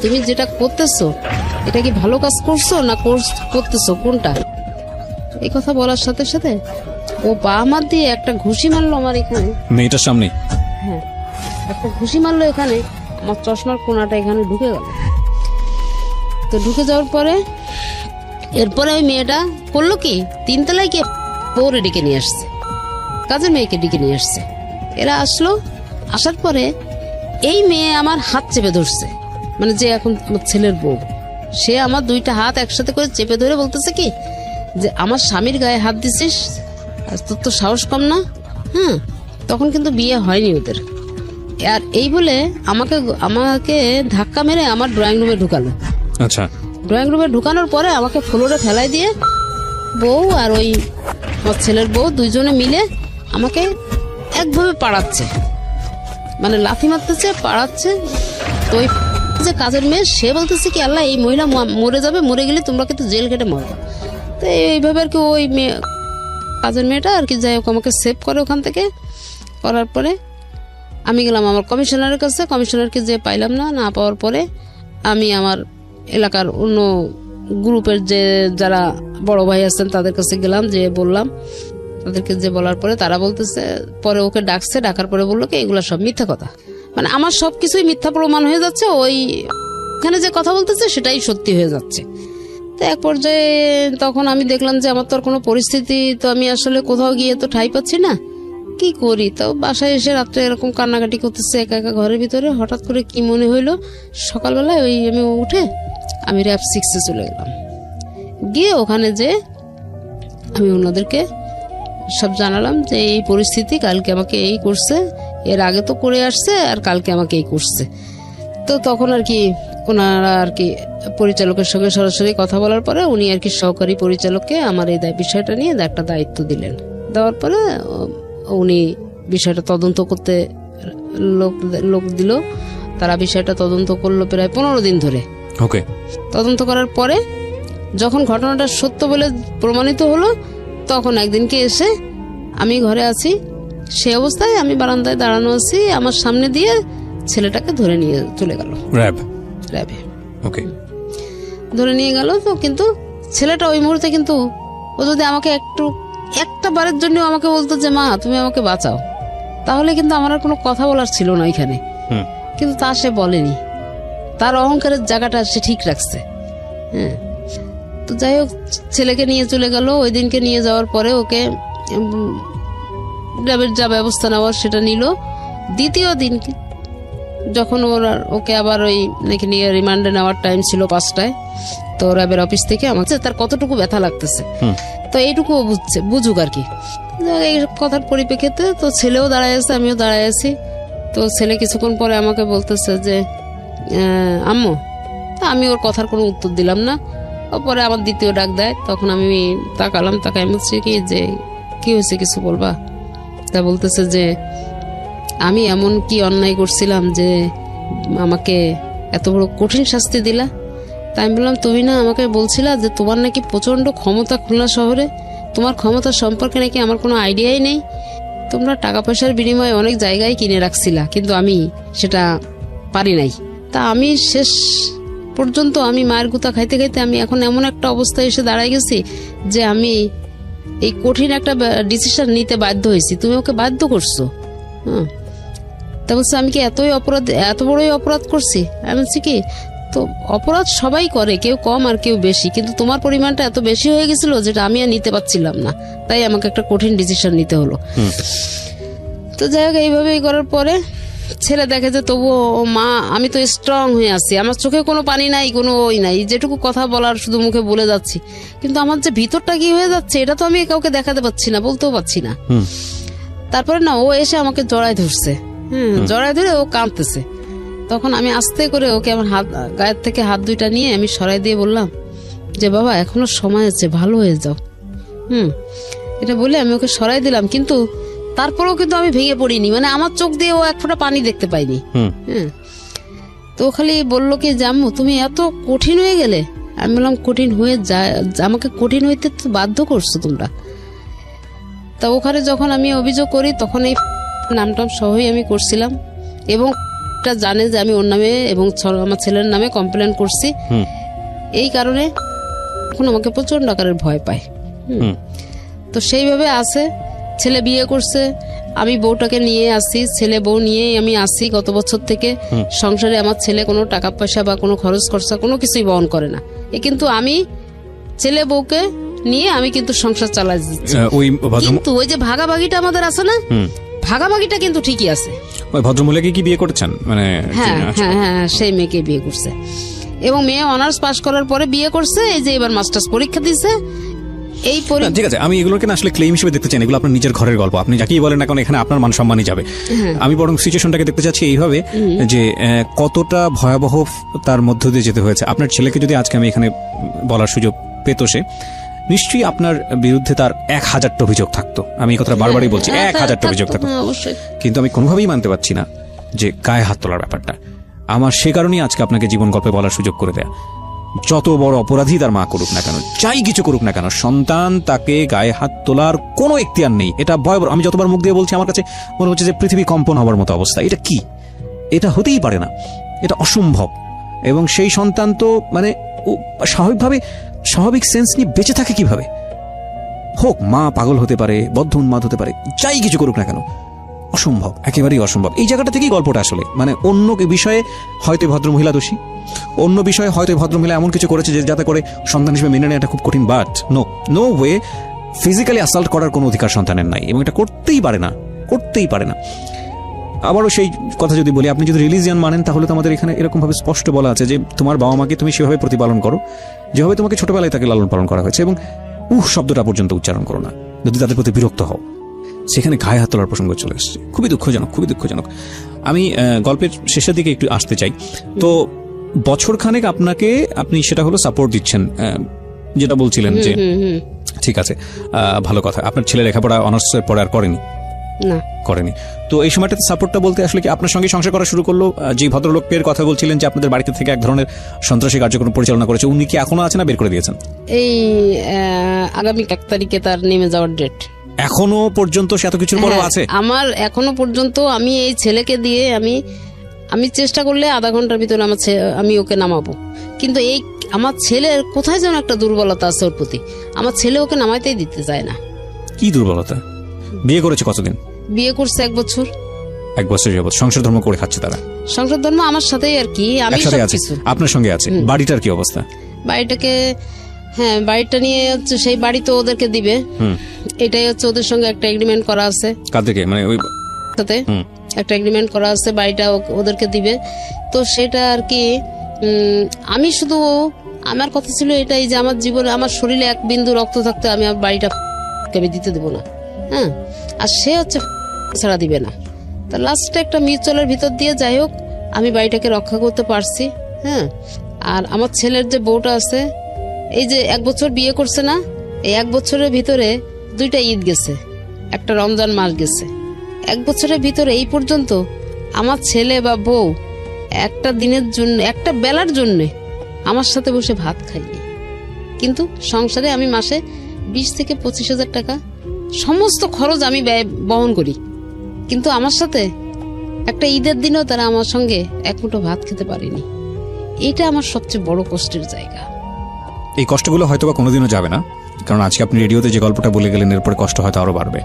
তুমি যেটা করতেছো এটা কি ভালো কাজ করছো না করতেছো, কোনটা? এই কথা বলার সাথে সাথে ও পা মার দিয়ে একটা ঘুষি মারলো আমার এখানে, মেয়েটার সামনে। হ্যাঁ, একটা ঘুষি মারলো এখানে, আমার চশমার কোনাটা এখানে ঢুকে গেল। তো ঢুকে যাওয়ার পরে এরপরে ওই মেয়েটা করলো কি, 3 তলায় গিয়ে বউরে ডেকে নিয়ে আসছে, কাজের মেয়েকে ডেকে নিয়ে আসছে। এরা আসলো, আসার পরে এই মেয়ে আমার হাত চেপে ধরছে, মানে যে এখন আমার ছেলের বউ, সে আমার 2টা হাত একসাথে করে চেপে ধরে বলতেছে কি যে আমার স্বামীর গায়ে হাত দিছিস, তোর তো সাহস কম না। হ্যাঁ, তখন কিন্তু বিয়ে হয়নি ওদের। আর এই বলে আমাকে ধাক্কা মেরে আমার ড্রয়িং রুমে ঢুকালো। আচ্ছা, ড্রয়িং রুমে ঢুকানোর পরে আমাকে ফ্লোরে ফেলাই দিয়ে বউ আর ওই আমার ছেলের বউ দুইজনে মিলে আমাকে একভাবে পাড়াচ্ছে, মানে লাথি মারতেছে, পাড়াচ্ছে। তো ওই যে কাজের মেয়ে, সে বলতেছে কি আল্লাহ, এই মহিলা মরে যাবে, মরে গেলে তোমরা কিন্তু জেল কেটে মরবে। তো এইভাবে আর কি ওই কাজের মেয়েটা আর কি যাই হোক আমাকে সেভ করে ওখান থেকে। করার পরে আমি গেলাম আমার কমিশনারের কাছে, কমিশনারকে যে পাইলাম না পাওয়ার পরে আমি আমার এলাকার অন্য গ্রুপের যে যারা বড় ভাই আছেন তাদের কাছে গেলাম, যে বললাম, তাদেরকে যে বলার পরে তারা বলতেছে, পরে ওকে ডাকছে, ডাকার পরে বললো কি এগুলা সব মিথ্যা কথা, মানে আমার সবকিছুই মিথ্যা প্রমাণ হয়ে যাচ্ছে, ওই ওখানে যে কথা বলতেছে সেটাই সত্যি হয়ে যাচ্ছে। তো এক পর্যায়ে তখন আমি দেখলাম যে আমার তো আর কোনো পরিস্থিতি, তো আমি আসলে কোথাও গিয়ে তো ঠাঁই পাচ্ছি না, কি করি। তো বাসায় এসে রাত্রে এরকম কান্নাকাটি করতেছে একা একা ঘরের ভিতরে। হঠাৎ করে কি মনে হইলো, সকালবেলায় ওই আমি উঠে আমি র‍্যাব 6-এ চলে গেলাম, গিয়ে ওখানে যে আমি ওনাদেরকে সব জানালাম যে এই পরিস্থিতি, কালকে আমাকে এই করছে, এর আগে তো করে আসছে আর কালকে আমাকে এই করছে। তো তখন আর কি ওনারা আর কি পরিচালকের সঙ্গে সরাসরি কথা বলার পরে উনি আর কি সহকারী পরিচালককে আমার এই বিষয়টা নিয়ে একটা দায়িত্ব দিলেন। দেওয়ার পরে উনি বিষয়টা তদন্ত করতে লোক দিল, তারা বিষয়টা তদন্ত করলো প্রায় 15 দিন ধরে। ওকে, তদন্ত করার পরে যখন ঘটনাটা সত্য বলে প্রমাণিত হলো, তখন একদিনকে এসে আমি ঘরে আছি, সেই অবস্থায় আমি বারান্দায় দাঁড়ানো আছি, আমার সামনে দিয়ে ছেলেটাকে ধরে নিয়ে চলে গেল র্যাবে। ওকে, ধরে নিয়ে গেল। তো কিন্তু ছেলেটা ওই মুহূর্তে কিন্তু ও যদি আমাকে একটা বারের জন্য আমাকে বলতো যে মা তুমি আমাকে বাঁচাও, তাহলে কিন্তু আমার আর কোনো কথা বলার ছিল না ওইখানে। কিন্তু তা সে বলেনি, তার অহংকারের জায়গাটা সে ঠিক রাখছে। হ্যাঁ, তো যাই হোক ছেলেকে নিয়ে চলে গেল। ওই দিনকে নিয়ে যাওয়ার পরে ওকে র্যাবের যা ব্যবস্থা নেওয়ার সেটা নিল। দ্বিতীয় দিন যখন ওকে আবার ওই নাকি নিয়ে রিমান্ডে নেওয়ার টাইম ছিল 5টায়, তো র্যাবের অফিস থেকে আমাকে তার কতটুকু ব্যথা লাগতেছে তো এইটুকু বুঝুক আর কি। এই কথার পরিপ্রেক্ষিতে তো ছেলেও দাঁড়ায় আছে, আমিও দাঁড়ায় আছি। তো ছেলে কিছুক্ষণ পরে আমাকে বলতেছে যে আম্মু, আমি ওর কথার কোনো উত্তর দিলাম না। পরে আমার দ্বিতীয় ডাক দেয়, তখন আমি তাকালাম, তাকাই বলছি কি যে কি হয়েছে, কিছু বলবা? তা বলতেছে যে আমি এমন কি অন্যায় করছিলাম যে আমাকে এত বড় কঠিন শাস্তি দিলা? তাই আমি বললাম তুমি না আমাকে বলছিলা যে তোমার নাকি প্রচন্ড ক্ষমতা খুলনা শহরে, তোমার ক্ষমতা সম্পর্কে নাকি আমার কোনো আইডিয়াই নেই, তোমরা টাকা পয়সার বিনিময়ে অনেক জায়গায় কিনে রাখছিলা, কিন্তু আমি সেটা পারি নাই। তা আমি শেষ পর্যন্ত আমি মায়ের গুতা খাইতে খাইতে আমি এখন এমন একটা অবস্থায় এসে দাঁড়াই গেছি যে আমি এই কঠিন একটা ডিসিশন নিতে বাধ্য হয়েছি, তুমি ওকে বাধ্য করছো। হ্যাঁ, তা বলছে আমি কি এত বড়ই অপরাধ করছি? আমি বলছি কি, তো অপরাধ সবাই করে, কেউ কম আর কেউ বেশি, কিন্তু তোমার পরিমাণটা এত বেশি হয়ে গেছিল যেটা আমি আর নিতে পারছিলাম না, তাই আমাকে একটা কঠিন ডিসিশন নিতে হলো। তো যাই হোক এইভাবেই করার পরে ছেলে দেখে যে তবুও মা আমি তো স্ট্রং হয়ে আছি, আমার চোখে কোনো পানি নাই, কোনো ওই নাই, যেটুকু কথা বলার শুধু মুখে বলে যাচ্ছি, কিন্তু আমার যে ভিতরটা কি হয়ে যাচ্ছে এটা তো আমি কাউকে দেখাতে পারছি না, বলতেও পারছি না। তারপরে না ও এসে আমাকে জড়ায় ধরছে, জড়ায় ধরে ও কাঁদতেছে। তখন আমি আস্তে করে ওকে আমার গায়ের থেকে হাত দুইটা নিয়ে আমি সরাই দিয়ে বললাম যে বাবা এখনো সময় আছে, ভালো হয়ে যাও। এটা বলে আমি ওকে সরাই দিলাম, কিন্তু তারপরেও কিন্তু আমি ভেঙে পড়িনি, মানে আমার চোখ দিয়ে ও এক ফোঁটা পানি দেখতে পাইনি। তো খালি বললো কি জাম্মু তুমি এত কঠিন হয়ে গেলে? আমি বললাম কঠিন হয়ে যায়, আমাকে কঠিন হইতে তো বাধ্য করছো তোমরা। তা ওখানে যখন আমি অভিযোগ করি তখন এই নামটাম সহই আমি করছিলাম, এবং জানে যে আমি ওর নামে এবং আমার ছেলের নামে কমপ্লেন করছি, এই কারণে এখন আমাকে প্রচন্ড আকারের ভয় পায়। তো সেইভাবে আছে। ছেলে বিয়ে করছে, আমি বউটাকে নিয়ে আসি, ছেলে বউ নিয়েই আমি আসি গত বছর থেকে সংসারে। আমার ছেলে কোনো টাকা পয়সা বা কোনো খরচ খরচা কোনো কিছুই বহন করে না, কিন্তু আমি ছেলে বউকে নিয়ে আমি কিন্তু সংসার চালাই দিচ্ছি। কিন্তু ওই যে ভাগাভাগিটা আমাদের আছে না, ভাগাভাগিটা কিন্তু ঠিকই আছে। ওই ভদ্রমহিলাকে কি বিয়ে করেছেন? মানে হ্যাঁ হ্যাঁ হ্যাঁ, সেই মেয়েকে বিয়ে করছে, এবং মেয়ে অনার্স পাস করার পরে বিয়ে করছে, এই যে এবার মাস্টার্স পরীক্ষা দিছে। এই ঠিক আছে, আমি এগুলোকে না আসলে ক্লেম হিসেবে দেখতে চাই, এগুলো আপনার নিজের ঘরের গল্প, আপনি যাকেই বলেন না কারণ এখানে আপনার মান সম্মানই যাবে। আমি বরং সিচুয়েশনটাকে দেখতে চাচ্ছি এইভাবে যে কতটা ভয়াবহ তার মধ্য দিয়ে যেতে হয়েছে। আপনার ছেলেকে যদি আজকে আমি এখানে বলার সুযোগ পেত, সে নিশ্চয়ই আপনার বিরুদ্ধে তার 1000টা অভিযোগ থাকতো। আমি এই কথাটা বারবারই বলছি, 1000টা অভিযোগ থাকতো, কিন্তু আমি কোনোভাবেই মানতে পারছি না যে গায়ে হাত তোলার ব্যাপারটা। আমার সে কারণেই আজকে আপনাকে জীবন গল্পে বলার সুযোগ করে দেয়া। যত বড় অপরাধী তার মা করুক না কেন, যাই কিছু করুক না কেন, সন্তান তাকে গায়ে হাত তোলার কোনো এখতিয়ার নেই। এটা ভয়াবহ। আমি যতবার মুখ দিয়ে বলছি আমার কাছে মনে হচ্ছে যে পৃথিবী কম্পন হওয়ার মতো অবস্থা। এটা কি? এটা হতেই পারে না, এটা অসম্ভব। এবং সেই সন্তান তো মানে স্বাভাবিকভাবে স্বাভাবিক সেন্স নিয়ে বেঁচে থাকে কিভাবে? হোক মা পাগল হতে পারে, বদ্ধ উন্মাদ হতে পারে, যাই কিছু করুক না কেন, অসম্ভব, একেবারেই অসম্ভব। এই জায়গাটা থেকেই গল্পটা আসলে, মানে অন্য বিষয়ে হয়তো ভদ্রমহিলা দোষী, অন্য বিষয়ে হয়তো ভদ্রমহিলা এমন কিছু করেছে যে যাতে করে সন্তান হিসেবে মেনে নেওয়াটা খুব কঠিন, but no way physically assault করার কোনো অধিকার সন্তানের নাই, এবং এটা করতেই পারে না, করতেই পারে না। আবারও সেই কথা যদি বলি, আপনি যদি রিলিজিয়ান মানেন তাহলে তো আমাদের এখানে এরকম ভাবে স্পষ্ট বলা আছে যে তোমার বাবা মাকে তুমি সেভাবে প্রতিপালন করো যেভাবে তোমাকে ছোটবেলায় তাকে লালন পালন করা হয়েছে, এবং শব্দটা পর্যন্ত উচ্চারণ করো না যদি তাদের প্রতি বিরক্ত হও। সেখানে গায়ে হাত তোলার প্রসঙ্গ চলে এসেছে, খুবই দুঃখজনক, খুবই দুঃখজনক। আমি গল্পের শেষের দিকে একটু আসতে চাই। তো বছরখানেক আপনি সেটা হলো সাপোর্ট দিচ্ছেন, যেটা বলছিলেন যে ঠিক আছে, ভালো কথা। আপনার ছেলে লেখাপড়া অনার্সের পরে আর করেনি? না, করেনি। তো এই সময়টাতে সাপোর্টটা বলতে আসলে কি আপনার সঙ্গে সংসার করা শুরু করলো? যে ভদ্রলোকের কথা বলছিলেন যে আপনাদের বাড়িতে থেকে এক ধরনের সন্ত্রাসী কার্যক্রম পরিচালনা করেছে, উনি কি এখনো আছেন না বের করে দিয়েছেন? এই আগামী 1 তারিখে তার নেমে যাওয়ার ডেট। এখনো পর্যন্ত সে এত কিছুর পরেও হ্যাঁ, আছে? আমার এখনো পর্যন্ত আমি এই ছেলেকে দিয়ে আমি চেষ্টা করলে আধা ঘন্টার ভিতরে আমি ওকে নামাবো, কিন্তু এই আমার ছেলের কোথায় যেন একটা দুর্বলতা আছে ওর প্রতি, আমার ছেলে ওকে নামাইতেই দিতে চায় না। কি দুর্বলতা? বিয়ে করেছে কতদিন? বিয়ে করছে 1 বছর। 1 বছর যাবত সংসার ধর্ম করে খাচ্ছে তারা? সংসার ধর্ম আমার সাথেই আর কি, আমি একসাথে আছে, সবকিছু। আপনার সঙ্গে আছে। বাড়িটার কি অবস্থা? বাড়িটাকে, হ্যাঁ বাড়িটা নিয়ে হচ্ছে সেই বাড়ি তো ওদেরকে দিবে, এটাই হচ্ছে ওদের সঙ্গে একটা এগ্রিমেন্ট করা আছে। কাদেরকে? মানে ওই সাথে একটা এগ্রিমেন্ট করা আছে, বাড়িটা ওদেরকে দিবে। তো সেটা আর কি আমি শুধু, আমার কথা ছিল এটাই যে আমার জীবনে আমার শরীরে 1 বিন্দু রক্ত থাকতে আমি আমার বাড়িটা আমি দিতে দেবো না। হ্যাঁ, আর সে হচ্ছে ছাড়া দিবে না। তা লাস্টে একটা মিউচুয়ালের ভিতর দিয়ে যাই হোক আমি বাড়িটাকে রক্ষা করতে পারছি। হ্যাঁ, আর আমার ছেলের যে বউটা আছে, এই যে 1 বছর বিয়ে করছে না, এই 1 বছরের ভিতরে 2টা ঈদ গেছে, একটা রমজান মাস গেছে। 1 বছরের ভিতরে এই পর্যন্ত আমার ছেলে বা বউ একটা দিনের জন্য, একটা বেলার জন্য আমার সাথে বসে ভাত খাইনি। কিন্তু সংসারে আমি মাসে 20 থেকে 25 হাজার টাকা সমস্ত খরচ আমি বহন করি, কিন্তু আমার সাথে একটা ঈদের দিনও তারা আমার সঙ্গে 1 মুঠো ভাত খেতে পারেনি। এটা আমার সবচেয়ে বড় কষ্টের জায়গা। এই কষ্টগুলো হয়তো বা কোনোদিনও যাবে না, কারণ আজকে আপনি রেডিওতে যে গল্পটা বলে গেলেন এরপরে কষ্ট হয়তো আরো বাড়বে।